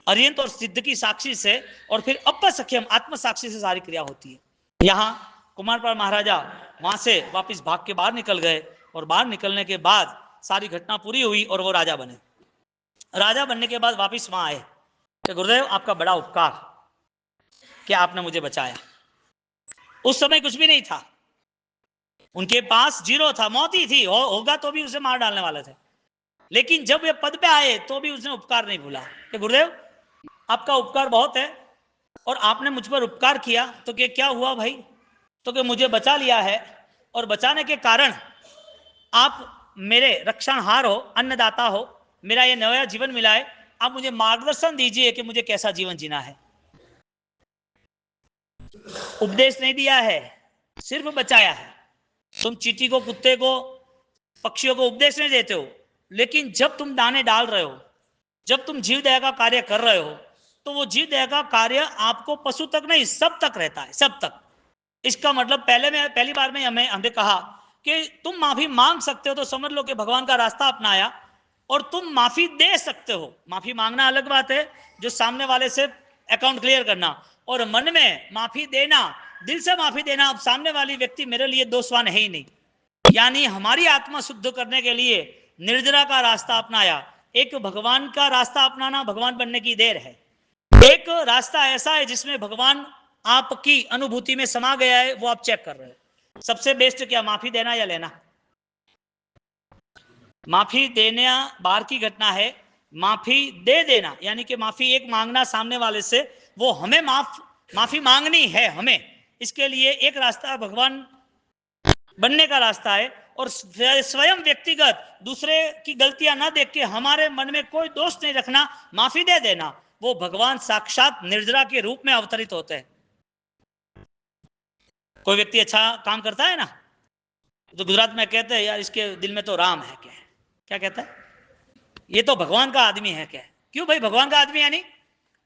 Speaker 1: अर्यंत और सिद्ध की साक्षी से, और फिर अपसख्यम आत्म साक्षी से सारी क्रिया होती है। यहां कुमारपाल महाराजा वहां से वापिस भाग के बाहर निकल गए, और बाहर निकलने के बाद सारी घटना पूरी हुई और वो राजा बने। राजा बनने के बाद वापिस वहां आए कि गुरुदेव आपका बड़ा उपकार कि आपने मुझे बचाया। उस समय कुछ भी नहीं था, उनके पास जीरो था, मौत ही थी, होगा तो भी उसे मार डालने वाले थे। लेकिन जब वे पद पे आए तो भी उसने उपकार नहीं भूला कि गुरुदेव आपका उपकार बहुत है और आपने मुझ पर उपकार किया। तो क्या हुआ भाई? तो कि मुझे बचा लिया है, और बचाने के कारण आप मेरे रक्षणहार हो, अन्नदाता हो, मेरा ये नया जीवन मिला है। आप मुझे मार्गदर्शन दीजिए कि मुझे कैसा जीवन जीना है। उपदेश नहीं दिया है, सिर्फ बचाया है। तुम चींटी को, कुत्ते को, पक्षियों को उपदेश नहीं देते हो, लेकिन जब तुम दाने डाल रहे हो, जब तुम जीव दया का कार्य कर रहे हो, तो वो जीव दया का कार्य आपको पशु तक नहीं, सब तक रहता है, सब तक। इसका मतलब पहली बार में हमें कहा कि तुम माफी मांग सकते हो, तो समझ लो कि भगवान का रास्ता अपनाया। और तुम माफी दे सकते हो, माफी मांगना अलग बात है, जो सामने वाले से अकाउंट क्लियर करना, और मन में माफी देना, दिल से माफी देना। अब सामने वाली व्यक्ति मेरे लिए दोषवान है ही नहीं, यानी हमारी आत्मा शुद्ध करने के लिए निर्जरा का रास्ता अपनाया। एक भगवान का रास्ता अपनाना भगवान बनने की देर है। एक रास्ता ऐसा है जिसमें भगवान आपकी अनुभूति में समा गया है, वो आप चेक कर रहे हो। सबसे बेस्ट क्या, माफी देना या लेना? माफी देना बाहर की घटना है, माफी दे देना यानी कि माफी एक मांगना सामने वाले से, वो हमें माफी मांगनी है हमें। इसके लिए एक रास्ता भगवान बनने का रास्ता है, और स्वयं व्यक्तिगत दूसरे की गलतियां ना देख के हमारे मन में कोई दोष नहीं रखना, माफी दे देना। वो भगवान साक्षात निर्जरा के रूप में अवतरित होते हैं। कोई व्यक्ति अच्छा काम करता है ना, तो गुजरात में कहते हैं यार इसके दिल में तो राम है। क्या कहता है? ये तो भगवान का आदमी है। क्या? क्यों भाई भगवान का आदमी? यानी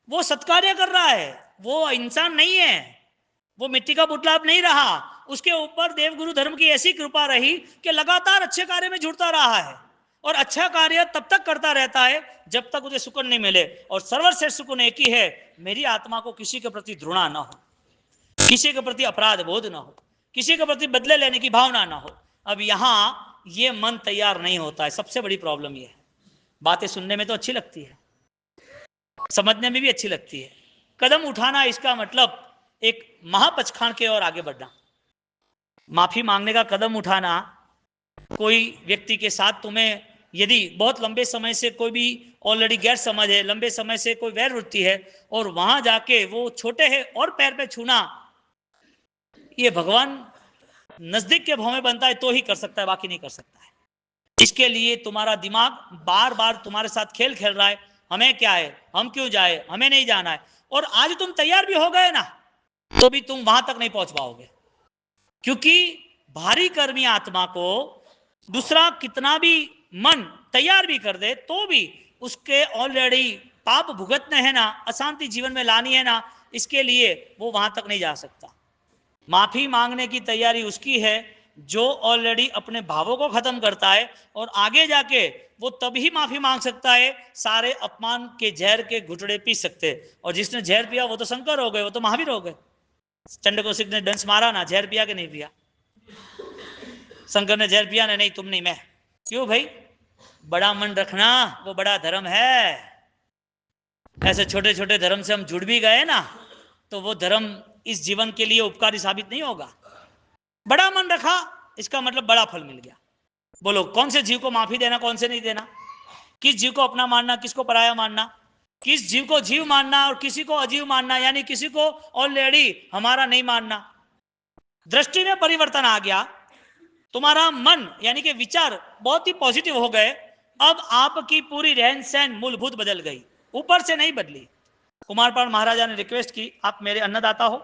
Speaker 1: वो सत्कार्य कर रहा है, वो इंसान नहीं है, वो मिट्टी का पुतला अब नहीं रहा। उसके ऊपर देवगुरु धर्म की ऐसी कृपा रही कि लगातार अच्छे कार्य में जुड़ता रहा है। और अच्छा कार्य तब तक करता रहता है जब तक उसे सुकून नहीं मिले। और सर्वश्रेष्ठ सुकून एक ही है, मेरी आत्मा को किसी के प्रति घृणा ना हो, किसी के प्रति अपराध बोध ना हो, किसी के प्रति बदले लेने की भावना ना हो। अब यहां ये मन तैयार नहीं होता है, सबसे बड़ी प्रॉब्लम ये है। बातें सुनने में तो अच्छी लगती है, समझने में भी अच्छी लगती है, कदम उठाना इसका मतलब एक महापचखान के और आगे बढ़ना। माफी मांगने का कदम उठाना, कोई व्यक्ति के साथ तुम्हें यदि बहुत लंबे समय से कोई भी ऑलरेडी गैर समझ है, लंबे समय से कोई वैर वृत्ति है, और वहां जाके वो छोटे है और पैर पे छूना, ये भगवान नजदीक के भाव में बनता है तो ही कर सकता है, बाकी नहीं कर सकता है। इसके लिए तुम्हारा दिमाग बार बार तुम्हारे साथ खेल खेल रहा है, हमें क्या है, हम क्यों जाए, हमें नहीं जाना है। और आज तुम तैयार भी हो गए ना, तो भी तुम वहां तक नहीं पहुंच पाओगे, क्योंकि भारी कर्मी आत्मा को दूसरा कितना भी मन तैयार भी कर दे तो भी उसके ऑलरेडी पाप भुगतने हैं ना, अशांति जीवन में लानी है ना, इसके लिए वो वहां तक नहीं जा सकता। माफी मांगने की तैयारी उसकी है जो ऑलरेडी अपने भावों को खत्म करता है, और आगे जाके वो तभी माफी मांग सकता है, सारे अपमान के जहर के घुटड़े पी सकते। और जिसने जहर पिया वो तो शंकर हो गए, वो तो महावीर हो गए। चंडकोशिक ने डंस मारा ना, जहर पिया कि नहीं पिया? शंकर ने जहर पिया ना, नहीं तुम नहीं मैं। क्यों भाई? बड़ा मन रखना वो बड़ा धर्म है। ऐसे छोटे छोटे धर्म से हम जुड़ भी गए ना, तो वो धर्म इस जीवन के लिए उपकारी साबित नहीं होगा। बड़ा मन रखा इसका मतलब बड़ा फल मिल गया। बोलो कौन से जीव को माफी देना, कौन से नहीं देना, किस जीव को अपना मानना, किसको पराया मानना, किस जीव को जीव मानना और किसी को अजीव मानना, यानी किसी को ऑलरेडी हमारा नहीं मानना। दृष्टि में परिवर्तन आ गया, तुम्हारा मन यानी कि विचार बहुत ही पॉजिटिव हो गए। अब आपकी पूरी रहन सहन मूलभूत बदल गई, ऊपर से नहीं बदली। कुमारपाल महाराजा ने रिक्वेस्ट की, आप मेरे अन्नदाता हो,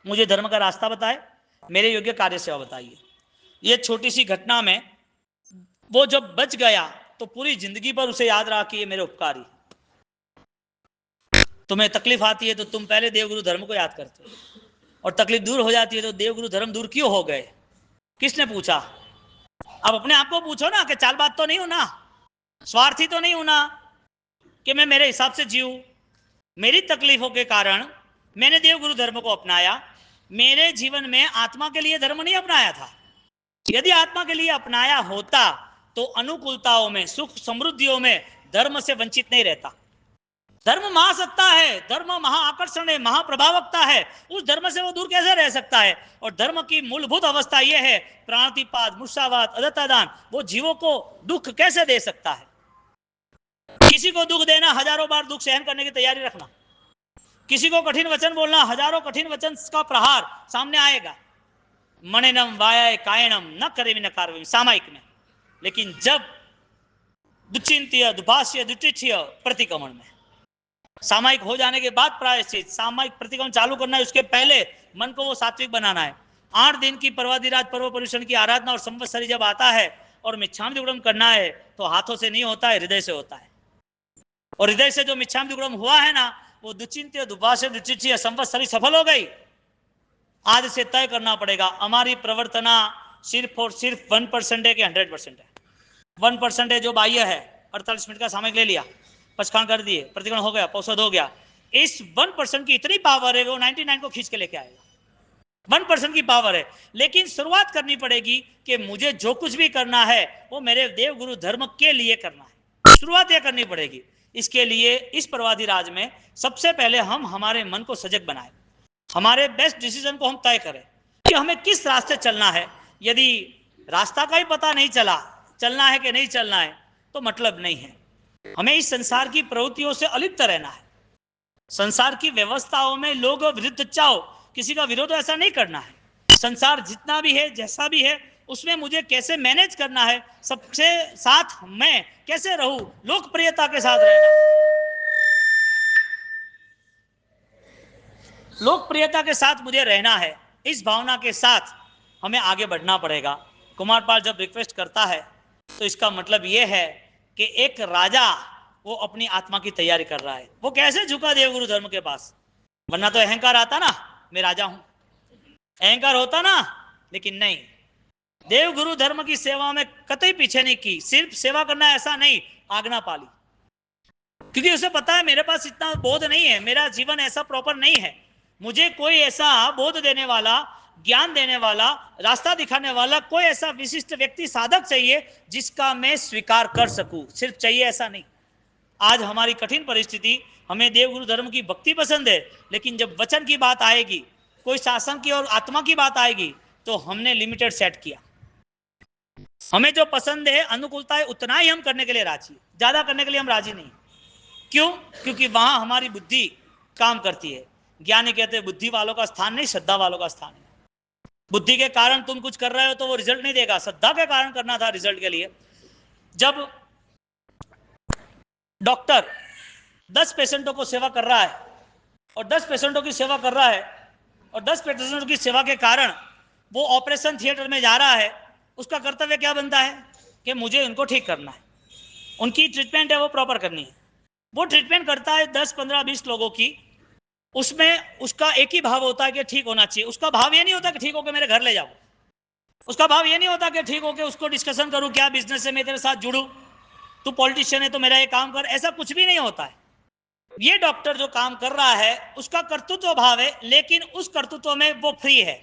Speaker 1: मुझे धर्म का रास्ता बताए, मेरे योग्य कार्य सेवा बताइए। ये छोटी सी घटना में वो जब बच गया तो पूरी जिंदगी पर उसे याद रहा कि ये मेरे उपकारी। तुम्हें तकलीफ आती है तो तुम पहले देवगुरु धर्म को याद करते हो, और तकलीफ दूर हो जाती है तो देवगुरु धर्म दूर क्यों हो गए, किसने पूछा? अब अपने आप को पूछो ना कि चालबाज तो नहीं हूं ना, स्वार्थी तो नहीं हूं ना, कि मैं मेरे हिसाब से जीऊं। मेरी तकलीफों के कारण मैंने देवगुरु धर्म को अपनाया, मेरे जीवन में आत्मा के लिए धर्म नहीं अपनाया था। यदि आत्मा के लिए अपनाया होता तो अनुकूलताओं में, सुख समृद्धियों में धर्म से वंचित नहीं रहता। धर्म महासत्ता है, धर्म महाआकर्षण है, महाप्रभावकता है, उस धर्म से वो दूर कैसे रह सकता है? और धर्म की मूलभूत अवस्था यह है, प्राणातिपात, मुसावात, अदत्तादान, वो जीवों को दुख कैसे दे सकता है? किसी को दुख देना, हजारों बार दुख सहन करने की तैयारी रखना, किसी को कठिन वचन बोलना, हजारों कठिन वचन का प्रहार सामने आएगा। मणिनम वाया कायणम न करे न कार्य, सामायिक में। लेकिन जब दुचिंत्य, दुभाष्य, दुटिठ्य प्रतिक्रमण में, सामायिक हो जाने के बाद प्रायश्चित, सामायिक प्रतिक्रमण चालू करना है, उसके पहले मन को वो सात्विक बनाना है। 8 दिन की पर्वादिराज पर्व पर्युषण की आराधना और संवत्सरी जब आता है और मिच्छामि दुक्कडम करना है तो हाथों से नहीं होता है, हृदय से होता है। और हृदय से जो मिच्छामि दुक्कडम हुआ है ना, वो दुचिंत्य, दुभाष्य, दुटिठ्य, संवत्सरी सफल हो गई। आज से तय करना पड़ेगा, हमारी प्रवर्तना सिर्फ और सिर्फ 1% है कि 100% है? 1% है जो बाह्य है, 48 मिनट का सामयिक ले लिया, पचखान कर दिए, प्रतिक्रमण हो गया, पौषध हो गया। इस 1% की इतनी पावर है, वो 99 को खींच के लेके आएगा। 1% की पावर है, लेकिन शुरुआत करनी पड़ेगी कि मुझे जो कुछ भी करना है वो मेरे देव गुरु धर्म के लिए करना है। शुरुआत यह करनी पड़ेगी। इसके लिए इस प्रवादी राज में सबसे पहले हम हमारे मन को सजग बनाए, हमारे बेस्ट डिसीजन को हम तय करें कि हमें किस रास्ते चलना है। यदि रास्ता का ही पता नहीं चला, चलना है कि नहीं चलना है, तो मतलब नहीं है। हमें इस संसार की प्रवृत्तियों से अलिप्त रहना है। संसार की व्यवस्थाओं में लोग विरुद्ध चाहो, किसी का विरोध ऐसा नहीं करना है। संसार जितना भी है, जैसा भी है, उसमें मुझे कैसे मैनेज करना है, सबसे साथ मैं कैसे रहूं, लोकप्रियता के साथ रहना, लोकप्रियता के साथ मुझे रहना है। इस भावना के साथ हमें आगे बढ़ना पड़ेगा। कुमारपाल जब रिक्वेस्ट करता है तो इसका मतलब यह है कि एक राजा वो अपनी आत्मा की तैयारी कर रहा है। वो कैसे झुका देवगुरु धर्म के पास? वरना तो अहंकार आता ना, मैं राजा हूं, अहंकार होता ना, लेकिन नहीं। देव गुरु धर्म की सेवा में कतई पीछे नहीं की। सिर्फ सेवा करना ऐसा नहीं, आज्ञा पाली, क्योंकि उसे पता है मेरे पास इतना बोध नहीं है, मेरा जीवन ऐसा प्रॉपर नहीं है, मुझे कोई ऐसा बोध देने वाला, ज्ञान देने वाला, रास्ता दिखाने वाला कोई ऐसा विशिष्ट व्यक्ति, साधक चाहिए जिसका मैं स्वीकार कर सकूं। सिर्फ चाहिए ऐसा नहीं। आज हमारी कठिन परिस्थिति, हमें देवगुरु धर्म की भक्ति पसंद है, लेकिन जब वचन की बात आएगी, कोई शासन की और आत्मा की बात आएगी, तो हमने लिमिटेड सेट किया। हमें जो पसंद है, अनुकूलता है, उतना ही हम करने के लिए राजी, ज्यादा करने के लिए हम राजी नहीं। क्यों? क्योंकि वहां हमारी बुद्धि काम करती है। ज्ञानी कहते हैं बुद्धि वालों का स्थान नहीं, श्रद्धा वालों का स्थान है। बुद्धि के कारण तुम कुछ कर रहे हो तो वो रिजल्ट नहीं देगा, श्रद्धा के कारण करना था रिजल्ट के लिए। जब डॉक्टर 10 पेशेंटों को सेवा कर रहा है और 10 पेशेंटों की सेवा कर रहा है और 10 पेशेंटों की सेवा के कारण वो ऑपरेशन थिएटर में जा रहा है, उसका कर्तव्य क्या बनता है कि मुझे उनको ठीक करना है, उनकी ट्रीटमेंट है वो प्रॉपर करनी है। वो ट्रीटमेंट करता है 10, 15, 20 लोगों की, उसमें उसका एक ही भाव होता है कि ठीक होना चाहिए। उसका भाव ये नहीं होता कि ठीक होकर मेरे घर ले जाओ, उसका भाव ये नहीं होता कि ठीक होकर उसको डिस्कशन करूं, क्या बिजनेस है, मैं तेरे साथ जुड़ूं, तू पॉलिटिशियन है तो मेरा ये काम कर, ऐसा कुछ भी नहीं होता है। ये डॉक्टर जो काम कर रहा है उसका कर्तृत्व भाव है, लेकिन उस कर्तृत्व में वो फ्री है,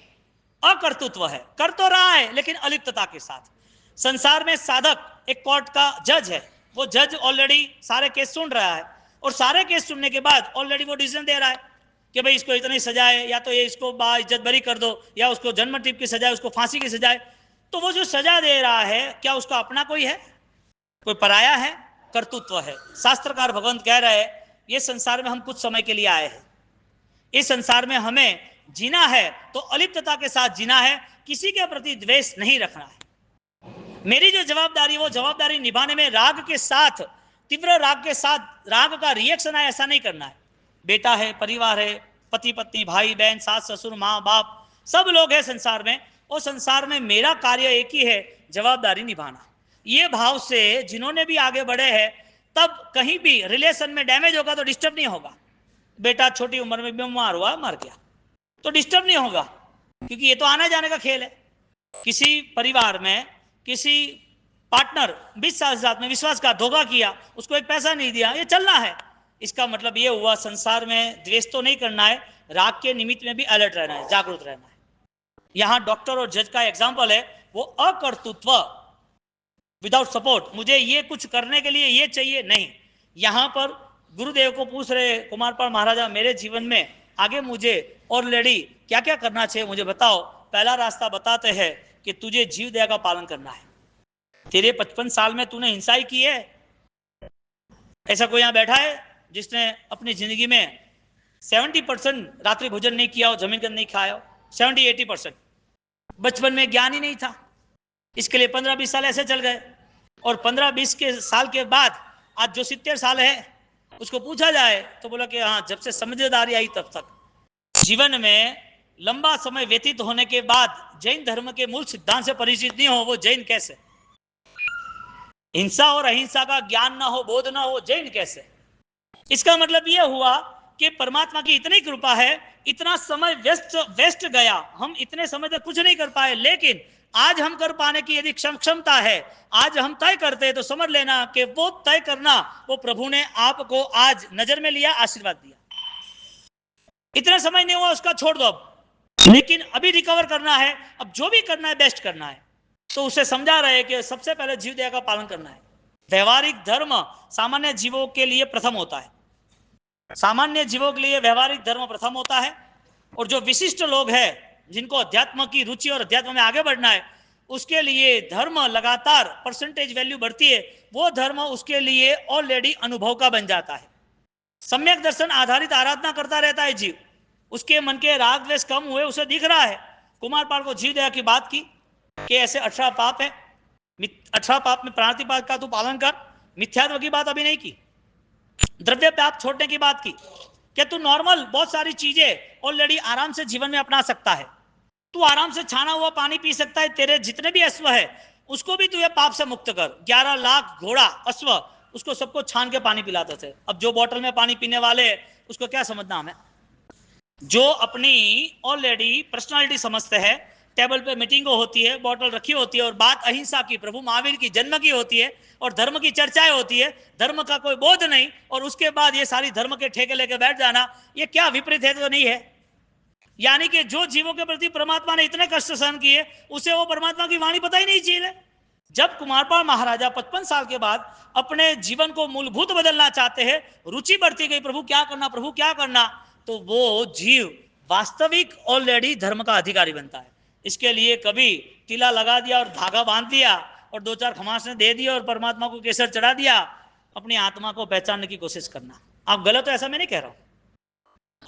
Speaker 1: अकर्तृत्व है, कर तो रहा है लेकिन अलिप्तता के साथ। संसार में साधक एक कोर्ट का जज है, वो जज ऑलरेडी सारे केस सुन रहा है और सारे केस सुनने के बाद ऑलरेडी वो डिसीजन दे रहा है कि भाई इसको इतनी सजा है, या तो ये इसको इज्जत बरी कर दो, या उसको जन्म टिप की सजा है, उसको फांसी की सजा है। तो वो जो सजा दे रहा है, क्या उसका अपना कोई है, कोई पराया है? कर्तृत्व है। शास्त्रकार भगवंत कह रहे हैं ये संसार में हम कुछ समय के लिए आए हैं, इस संसार में हमें जीना है तो अलिप्तता के साथ जीना है, किसी के प्रति द्वेष नहीं रखना है। मेरी जो जवाबदारी, वो जवाबदारी निभाने में राग के साथ, तीव्र राग के साथ, राग का रिएक्शन है ऐसा नहीं करना है। बेटा है, परिवार है, पति पत्नी, भाई बहन, सास ससुर, माँ बाप, सब लोग हैं संसार में, और संसार में मेरा कार्य एक ही है, जवाबदारी निभाना। ये भाव से जिन्होंने भी आगे बढ़े हैं, तब कहीं भी रिलेशन में डैमेज होगा तो डिस्टर्ब नहीं होगा। बेटा छोटी उम्र में बीमार हुआ, मर गया, तो डिस्टर्ब नहीं होगा, क्योंकि ये तो आने जाने का खेल है। किसी परिवार में किसी पार्टनर 20 साल साथ में विश्वासघात, धोखा किया, उसको एक पैसा नहीं दिया, ये चलना है। इसका मतलब ये हुआ संसार में द्वेष तो नहीं करना है, राग के निमित्त में भी अलर्ट रहना है, जागरूक रहना है। यहां डॉक्टर और जज का एग्जाम्पल है, वो अकर्तृत्व, विदाउट सपोर्ट, मुझे ये कुछ करने के लिए ये चाहिए नहीं। यहां पर गुरुदेव को पूछ रहे कुमारपाल महाराजा, मेरे जीवन में आगे मुझे ऑलरेडी क्या क्या करना चाहिए मुझे बताओ। पहला रास्ता बताते हैं कि तुझे जीव दया का पालन करना है। तेरे 55 साल में तूने हिंसा ही की है? ऐसा कोई यहां बैठा है जिसने अपनी जिंदगी में 70% रात्रि भोजन नहीं किया हो, जमीन का नहीं खाया हो? 70-80%। बचपन में ज्ञान ही नहीं था, इसके लिए 15-20 साल ऐसे चल गए, और 15-20 के साल के बाद आज जो 70 साल है, उसको पूछा जाए तो बोला कि हाँ, जब से समझदारी आई तब तक। जीवन में लंबा समय व्यतीत होने के बाद जैन धर्म के मूल सिद्धांत से परिचित नहीं हो, वो जैन कैसे? हिंसा और अहिंसा का ज्ञान ना हो, बोध ना हो, जैन कैसे? इसका मतलब यह हुआ कि परमात्मा की इतनी कृपा है, इतना समय वेस्ट गया, हम इतने समय तक कुछ नहीं कर पाए, लेकिन आज हम कर पाने की यदि क्षमता है, आज हम तय करते हैं, तो समझ लेना कि वो तय करना, वो प्रभु ने आपको आज नजर में लिया, आशीर्वाद दिया। इतना समय नहीं हुआ उसका छोड़ दो अब, लेकिन अभी रिकवर करना है, अब जो भी करना है बेस्ट करना है। तो उसे समझा रहे कि सबसे पहले जीव दया का पालन करना है। व्यवहारिक धर्म सामान्य जीवों के लिए प्रथम होता है, सामान्य जीवों के लिए व्यवहारिक धर्म प्रथम होता है, और जो विशिष्ट लोग हैं जिनको अध्यात्म की रुचि और अध्यात्म में आगे बढ़ना है, उसके लिए धर्म लगातार परसेंटेज वैल्यू बढ़ती है, वो धर्म उसके लिए ऑलरेडी अनुभव का बन जाता है। सम्यक दर्शन आधारित आराधना करता रहता है जीव, उसके मन के राग द्वेष कम हुए, उसे दिख रहा है। कुमारपाल को जीव दया की बात की कि ऐसे 18 पाप है, 18 पाप में प्राणातिपात का तू पालन कर। मिथ्यात्व की बात अभी नहीं की, द्रव्य पाप छोड़ने की बात की, कि तू नॉर्मल बहुत सारी चीजें ऑलरेडी आराम से जीवन में अपना सकता है। तू आराम से छाना हुआ पानी पी सकता है, तेरे जितने भी अश्व है उसको भी तू ये पाप से मुक्त कर। 11 लाख घोड़ा अश्व, उसको सबको छान के पानी पिलाते थे। अब जो बोतल में पानी पीने वाले उसको क्या समझना हमें? जो अपनी ऑलरेडी पर्सनालिटी समझते हैं टेबल पे मीटिंग होती है, बॉटल रखी होती है और बात अहिंसा की, प्रभु महावीर की जन्म की होती है और धर्म की चर्चाएं होती है, धर्म का कोई बोध नहीं, और उसके बाद ये सारी धर्म के ठेके लेके बैठ जाना, ये क्या विपरीत है? तो नहीं है। यानी कि जो जीवों के प्रति परमात्मा ने इतने कष्ट सहन किए, उसे वो परमात्मा की वाणी पता ही नहीं चाहिए। जब कुमारपाल महाराजा 55 साल के बाद अपने जीवन को मूलभूत बदलना चाहते हैं, रुचि बढ़ती गई, प्रभु क्या करना, प्रभु क्या करना, तो वो जीव वास्तविक ऑलरेडी धर्म का अधिकारी बनता है। इसके लिए कभी टीला लगा दिया और धागा बांध दिया और 2-4 खमासने दे दिया और परमात्मा को केसर चढ़ा दिया, अपनी आत्मा को पहचानने की कोशिश करना। आप गलत हो ऐसा मैं नहीं कह रहा हूं।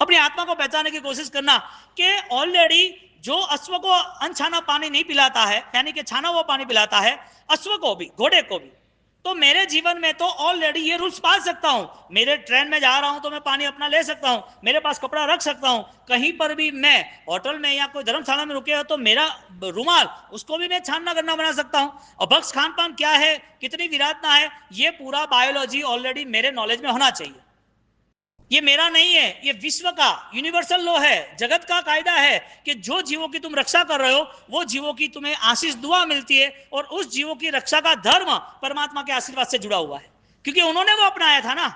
Speaker 1: अपनी आत्मा को पहचानने की कोशिश करना कि ऑलरेडी जो अश्व को अनछाना पानी नहीं पिलाता है, यानी कि छाना हुआ पानी पिलाता है अश्व को भी, घोड़े को भी, तो मेरे जीवन में तो ऑलरेडी ये रूल्स पाल सकता हूं। मेरे ट्रेन में जा रहा हूं तो मैं पानी अपना ले सकता हूं, मेरे पास कपड़ा रख सकता हूं, कहीं पर भी मैं होटल में या कोई धर्मशाला में रुके हो तो मेरा रुमाल उसको भी मैं छानना करना बना सकता हूं। और भक्ष खान पान क्या है, कितनी विराटना है, ये पूरा बायोलॉजी ऑलरेडी मेरे नॉलेज में होना चाहिए। ये मेरा नहीं है, ये विश्व का यूनिवर्सल लॉ है, जगत का कायदा है कि जो जीवों की तुम रक्षा कर रहे हो वो जीवों की तुम्हें आशीष दुआ मिलती है, और उस जीवों की रक्षा का धर्म परमात्मा के आशीर्वाद से जुड़ा हुआ है, क्योंकि उन्होंने वो अपनाया था ना।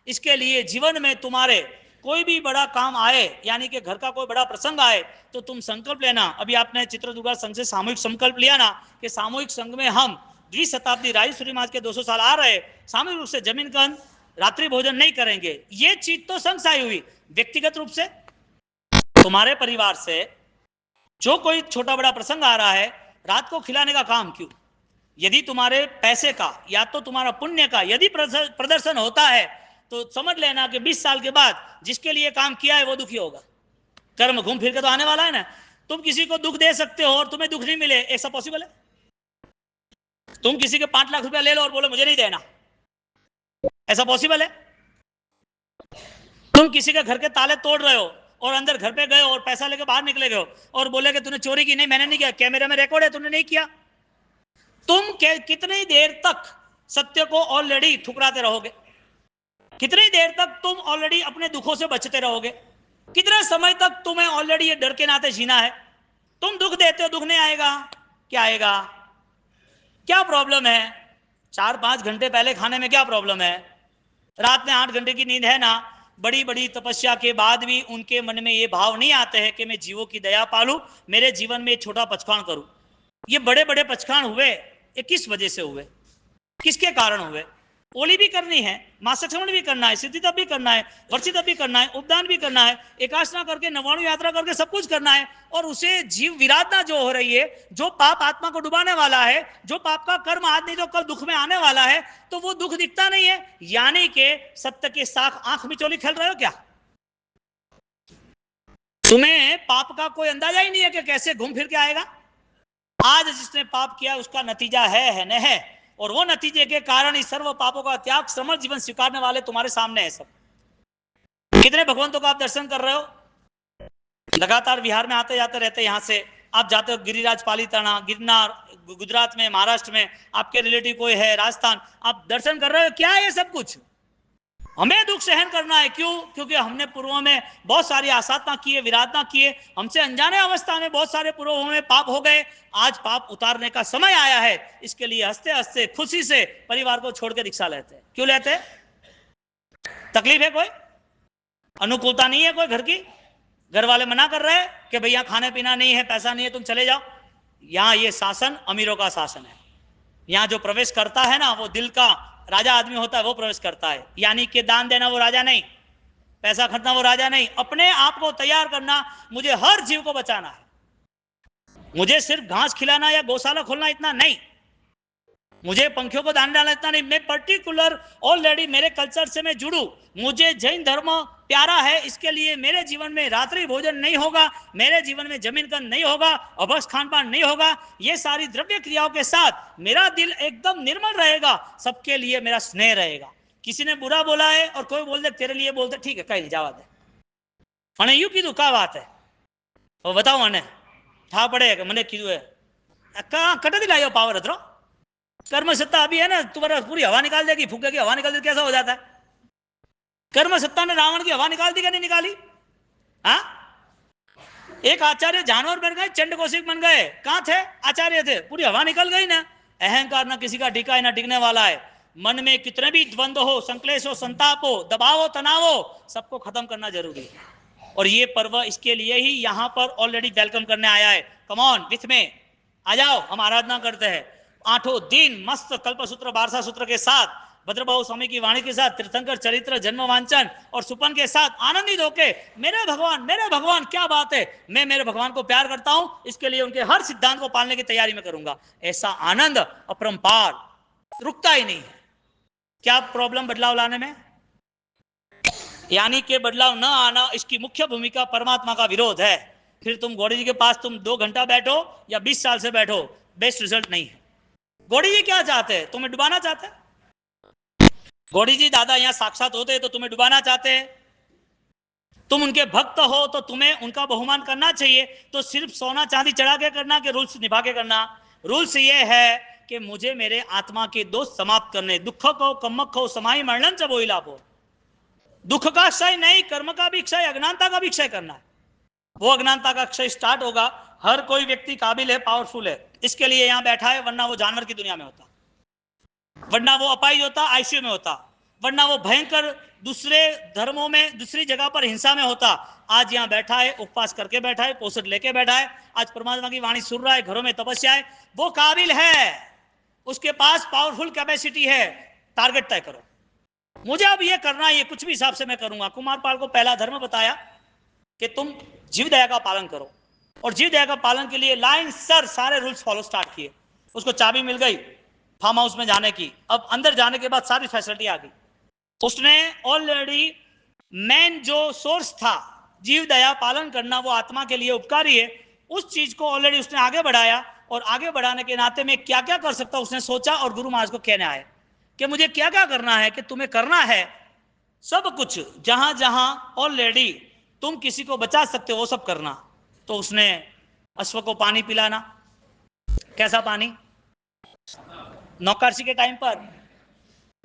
Speaker 1: इसके लिए जीवन में तुम्हारे कोई भी बड़ा काम आए, यानी कि घर का कोई बड़ा प्रसंग आए, तो तुम संकल्प लेना। अभी आपने चित्रदुर्गा संघ से सामूहिक संकल्प लिया ना कि सामूहिक संघ में हम द्विशताब्दी राजेश्वरी महाराज के 200 साल आ रहे, सामूहिक रूप से जमीन कंद रात्रि भोजन नहीं करेंगे। ये चीज तो संघ से आई हुई, व्यक्तिगत रूप से तुम्हारे परिवार से जो कोई छोटा बड़ा प्रसंग आ रहा है, रात को खिलाने का काम क्यों? यदि तुम्हारे पैसे का या तो तुम्हारा पुण्य का यदि प्रदर्शन होता है, तो समझ लेना कि 20 साल के बाद जिसके लिए काम किया है वो दुखी होगा। कर्म घूम फिर के तो आने वाला है ना। तुम किसी को दुख दे सकते हो और तुम्हें दुख नहीं मिले, ऐसा पॉसिबल है? तुम किसी के 5 लाख रुपया ले लो और बोलो मुझे नहीं देना, ऐसा पॉसिबल है? तुम किसी के घर के ताले तोड़ रहे हो और अंदर घर पे गए और पैसा लेके बाहर निकले गए और बोले कि तूने चोरी की, नहीं मैंने नहीं किया, कैमरे में रिकॉर्ड है तूने नहीं किया। तुम कितनी देर तक सत्य को ऑलरेडी ठुकराते रहोगे? कितनी देर तक तुम ऑलरेडी अपने दुखों से बचते रहोगे? कितने समय तक तुम्हें ऑलरेडी ये डर के नाते जीना है? तुम दुख देते हो, दुख नहीं आएगा, क्या आएगा? क्या प्रॉब्लम है? 4-5 घंटे पहले खाने में क्या प्रॉब्लम है? रात में 8 घंटे की नींद है ना। बड़ी बड़ी तपस्या के बाद भी उनके मन में ये भाव नहीं आते हैं कि मैं जीवों की दया पालूं, मेरे जीवन में छोटा पचखान करूं। ये बड़े बड़े पचखान हुए, ये किस वजह से हुए, किसके कारण हुए? ओली भी करनी है, मासिक श्रवण भी करना है, सिद्धि तप भी करना है, वर्षि तप भी करना है, उपदान भी करना है, एकाशना करके नवाणु यात्रा करके सब कुछ करना है, और उसे जीव विराधना जो हो रही है, जो पाप आत्मा को डुबाने वाला है, जो पाप का कर्म आज नहीं तो कल दुख में आने वाला है, तो वो दुख दिखता नहीं है। यानी कि सत्य के साथ आंख मिचौली खेल रहे हो क्या? तुम्हें पाप का कोई अंदाजा ही नहीं है कि कैसे घूम फिर के आएगा। आज जिसने पाप किया उसका नतीजा है न है, और वो नतीजे के कारण ही सर्व पापों का त्याग समर्थ जीवन स्वीकारने वाले तुम्हारे सामने है सब। कितने भगवंतों का आप दर्शन कर रहे हो? लगातार बिहार में आते जाते रहते, यहां से आप जाते हो गिरिराज पालीताना, गिरनार, गुजरात में, महाराष्ट्र में आपके रिलेटिव कोई है, राजस्थान, आप दर्शन कर रहे हो। क्या है ये सब कुछ? हमें दुख सहन करना है, क्यों? क्योंकि हमने पूर्वों में बहुत सारी आसाधना की है, विराधना की है, हमसे अनजाने अवस्था में बहुत सारे पूर्वों में पाप हो गए। आज पाप उतारने का समय आया है, इसके लिए हंसते हंसते खुशी से परिवार को छोड़ के रिक्शा लेते हैं। क्यों लेते हैं? तकलीफ है कोई? अनुकूलता नहीं है कोई घर की? घर वाले मना कर रहे हैं कि भैया खाने पीना नहीं है, पैसा नहीं है, तुम चले जाओ। यहाँ ये शासन अमीरों का शासन है। यहाँ जो प्रवेश करता है ना, वो दिल का राजा आदमी होता है, वो प्रवेश करता है। यानी कि दान देना वो राजा नहीं, पैसा खर्चना वो राजा नहीं, अपने आप को तैयार करना, मुझे हर जीव को बचाना है, मुझे सिर्फ घास खिलाना या गौशाला खोलना इतना नहीं, मुझे पंखियों को दान डालना इतना नहीं, मैं पर्टिकुलर ऑलरेडी मेरे कल्चर से मैं जुड़ू, मुझे जैन धर्म प्यारा है, इसके लिए मेरे जीवन में रात्रि भोजन नहीं होगा, मेरे जीवन में जमीन कंद नहीं होगा, अभक्ष खान पान नहीं होगा, ये सारी द्रव्य क्रियाओं के साथ मेरा दिल एकदम निर्मल रहेगा, सबके लिए मेरा स्नेह रहेगा। किसी ने बुरा बोला है और कोई बोल दे तेरे लिए, बोलते ठीक है कहीं जावा दे, अने यू कीधु का बात है, वो बताओ अने ठा पड़े मैंने कीधु है कहाँ कटती लाइयो पावर अतरो कर्म सत्ता अभी है ना, तुम्हारा पूरी हवा निकाल देगी, फूकेगी, हवा निकाल देगी, कैसा हो जाता है? कर्म सत्ता ने रावण की हवा निकाल दी क्या नहीं निकाली? हाँ, एक आचार्य जानवर बन गए, चंड कौशिक बन गए, कहां थे? आचार्य थे, पूरी हवा निकल गई ना। अहंकार ना किसी का टिका है ना टिकने वाला है। मन में कितने भी द्वंद्व हो, संक्लेश हो, संताप हो, दबाव हो, तनाव हो, सबको खत्म करना जरूरी है। और ये पर्व इसके लिए ही यहां पर ऑलरेडी वेलकम करने आया है। कम ऑन विथ में, आ जाओ, हम आराधना करते हैं 8 दिन मस्त कल्पसूत्र बारसा सूत्र के साथ, भद्रबाहु स्वामी की वाणी के साथ, तीर्थंकर चरित्र, जन्म वांचन और सुपन के साथ आनंदित होके, मेरे भगवान क्या बात है, मैं मेरे भगवान को प्यार करता हूं, इसके लिए उनके हर सिद्धांत को पालने की तैयारी में करूंगा। ऐसा आनंद अपरंपार, रुकता ही नहीं है। क्या प्रॉब्लम बदलाव लाने में? यानी कि बदलाव न आना, इसकी मुख्य भूमिका परमात्मा का विरोध है। फिर तुम गौड़ी जी के पास तुम 2 घंटा बैठो या 20 साल से बैठो, बेस्ट रिजल्ट नहीं है। गौड़ी जी क्या चाहते हैं? तुम्हें डुबाना चाहते हैं। गौड़ी जी दादा यहां साक्षात होते तो तुम्हें डुबाना चाहते हैं। तुम उनके भक्त हो तो तुम्हें उनका बहुमान करना चाहिए। तो सिर्फ सोना चांदी चढ़ा के करना कि रूल्स निभा के करना? रूल्स ये है कि मुझे मेरे आत्मा के दोष समाप्त करने, दुख को कम्मक हो समाई मरणन च बोई लाभो। दुख का क्षय नहीं, कर्म का भी क्षय, अज्ञानता का भी क्षय करना है। वो अज्ञानता का क्षय स्टार्ट होगा। हर कोई व्यक्ति काबिल है, पावरफुल है, इसके लिए यहां बैठा है, वरना वो जानवर की दुनिया में होता, वरना वो अपाहिज होता, आईसीयू में होता, वरना वो भयंकर दूसरे धर्मों में दूसरी जगह पर हिंसा में होता। आज यहां बैठा है, उपवास करके बैठा है, पोषण लेके बैठा है, आज परमात्मा की वाणी सुन रहा है, घरों में तपस्या है, वो काबिल है, उसके पास पावरफुल कैपेसिटी है। टारगेट तय करो, मुझे अब ये करना है, ये कुछ भी हिसाब से मैं करूंगा। कुमारपाल को पहला धर्म बताया कि तुम जीव दया का पालन करो, और जीव दया का पालन के लिए लाइन सर सारे रूल्स फॉलो स्टार्ट किए। उसको चाबी मिल गई फार्म हाउस में जाने की। अब अंदर जाने के बाद सारी फैसिलिटी आ गई। उसने ऑलरेडी मेन जो सोर्स था जीव दया पालन करना, वो आत्मा के लिए उपकारी है, उस चीज को ऑलरेडी उसने आगे बढ़ाया। और आगे बढ़ाने के नाते में क्या क्या कर सकता उसने सोचा, और गुरु महाराज को कहने आए कि मुझे क्या क्या करना है, कि तुम्हें करना है सब कुछ, जहां जहां ऑलरेडी तुम किसी को बचा सकते हो वो सब करना। तो उसने अश्व को पानी पिलाना। कैसा पानी? नौकरसी के टाइम पर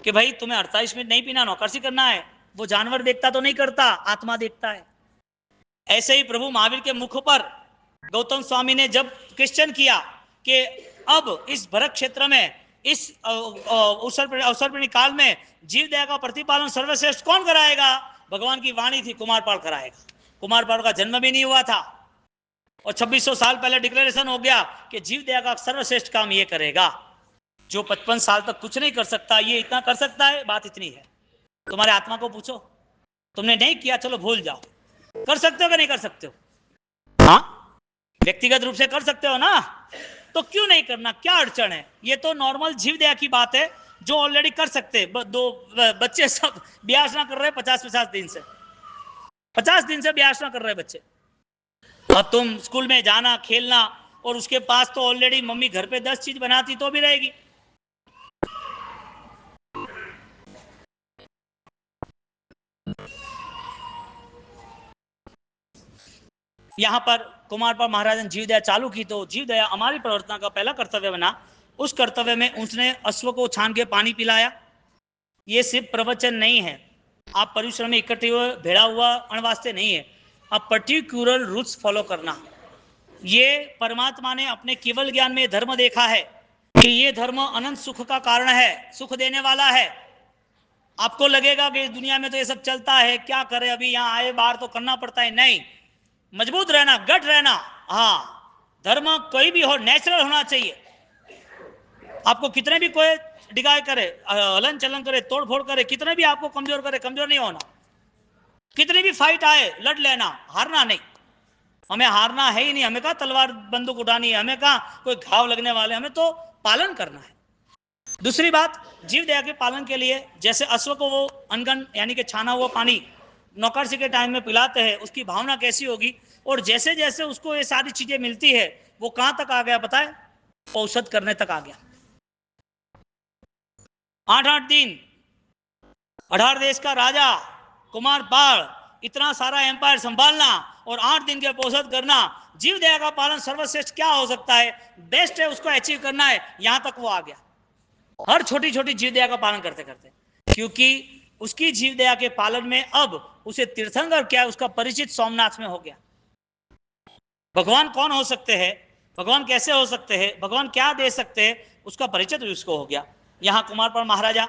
Speaker 1: कि भाई तुम्हें 48 मिनट नहीं पीना, नौकरसी करना है। वो जानवर देखता तो नहीं करता, आत्मा देखता है। ऐसे ही प्रभु महावीर के मुख पर गौतम स्वामी ने जब क्वेश्चन किया कि अब इस भरत क्षेत्र में, इस अवसर काल में जीव दया का प्रतिपालन सर्वश्रेष्ठ कौन कराएगा? भगवान की वाणी थी, कुमारपाल कराएगा। कुमारपाल का जन्म भी नहीं हुआ था, और 2600 साल पहले डिक्लेरेशन हो गया कि जीव दया का सर्वश्रेष्ठ काम ये करेगा। जो 55 साल तक कुछ नहीं कर सकता, ये इतना कर सकता है। बात इतनी है, तुम्हारे आत्मा को पूछो, तुमने नहीं किया, चलो भूल जाओ। कर सकते हो कि नहीं कर सकते हो? हाँ, व्यक्तिगत रूप से कर सकते हो ना, तो क्यों नहीं करना? क्या अड़चन है? ये तो नॉर्मल जीव दया की बात है, जो ऑलरेडी कर सकते। 2 बच्चे सब ब्याह कर रहे 50-50 दिन से, 50 दिन से ब्याह कर रहे बच्चे। अब तुम स्कूल में जाना, खेलना, और उसके पास तो ऑलरेडी मम्मी घर पे 10 चीज बनाती तो भी रहेगी। यहां पर कुमारपाल महाराज ने जीव दया चालू की, तो जीव दया हमारी प्रवर्तना का पहला कर्तव्य बना। उस कर्तव्य में उसने अश्व को छान के पानी पिलाया। ये सिर्फ प्रवचन नहीं है, आप परिश्रम में इकट्ठे हुए भेड़ा हुआ अणवास्ते नहीं है, आप पर्टिकुलर रूल्स फॉलो करना। ये परमात्मा ने अपने केवल ज्ञान में धर्म देखा है कि ये धर्म अनंत सुख का कारण है, सुख देने वाला है। आपको लगेगा कि इस दुनिया में तो ये सब चलता है, क्या करे, अभी यहाँ आए बाहर तो करना पड़ता है। नहीं, मजबूत रहना, गट रहना। हाँ, धर्म कोई भी हो नेचुरल होना चाहिए। आपको कितने भी कोई डिगाए करे, हलन चलन करे, तोड़ फोड़ करे, कितने भी आपको कमजोर करे, कमजोर नहीं होना। कितनी भी फाइट आए लड़ लेना, हारना नहीं। हमें हारना है ही नहीं, हमें कहा तलवार बंदूक उठानी है, हमें कहा कोई घाव लगने वाले, हमें तो पालन करना है। दूसरी बात, जीव दया के पालन के लिए जैसे अश्व को वो अनगन यानी कि छाना हुआ पानी नौकरसी के टाइम में पिलाते हैं, उसकी भावना कैसी होगी। और जैसे जैसे उसको ये सारी चीजें मिलती है, वो कहां तक आ गया बताए? औषध करने तक आ गया। 8-8 दिन 18 देश का राजा कुमारपाल, इतना सारा एम्पायर संभालना और 8 दिन के औषध करना। जीव दया का पालन सर्वश्रेष्ठ क्या हो सकता है? बेस्ट है, उसको अचीव करना है। यहां तक वो आ गया, हर छोटी छोटी जीव दया का पालन करते करते, क्योंकि उसकी जीव दया के पालन में अब उसे तीर्थंकर क्या है उसका परिचित सोमनाथ में हो गया। भगवान कौन हो सकते हैं, भगवान कैसे हो सकते हैं, भगवान क्या दे सकते हैं, उसका परिचय तो उसको हो गया। यहाँ कुमारपाल महाराजा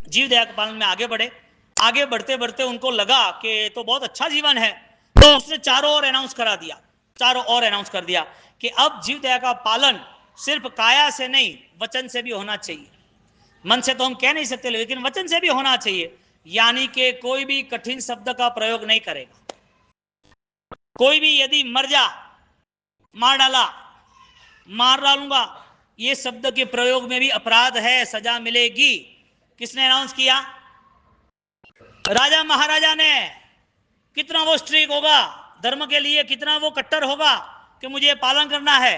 Speaker 1: जीव दया के पालन में आगे बढ़े। आगे बढ़ते बढ़ते उनको लगा कि तो बहुत अच्छा जीवन है, तो उसने चारों ओर अनाउंस करा दिया, चारों ओर अनाउंस कर दिया कि अब जीव दया का पालन सिर्फ काया से नहीं वचन से भी होना चाहिए। मन से तो हम कह नहीं सकते, लेकिन वचन से भी होना चाहिए। यानी कि कोई भी कठिन शब्द का प्रयोग नहीं करेगा। कोई भी यदि मर जा, मार डाला, मार डालूंगा, ये शब्द के प्रयोग में भी अपराध है, सजा मिलेगी। किसने अनाउंस किया? राजा महाराजा ने। कितना वो स्ट्रिक्ट होगा धर्म के लिए, कितना वो कट्टर होगा कि मुझे पालन करना है।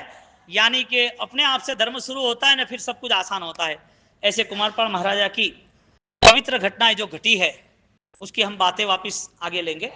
Speaker 1: यानी कि अपने आप से धर्म शुरू होता है ना, फिर सब कुछ आसान होता है। ऐसे कुमारपाल महाराजा की पवित्र घटनाएं जो घटी है, उसकी हम बातें वापस आगे लेंगे।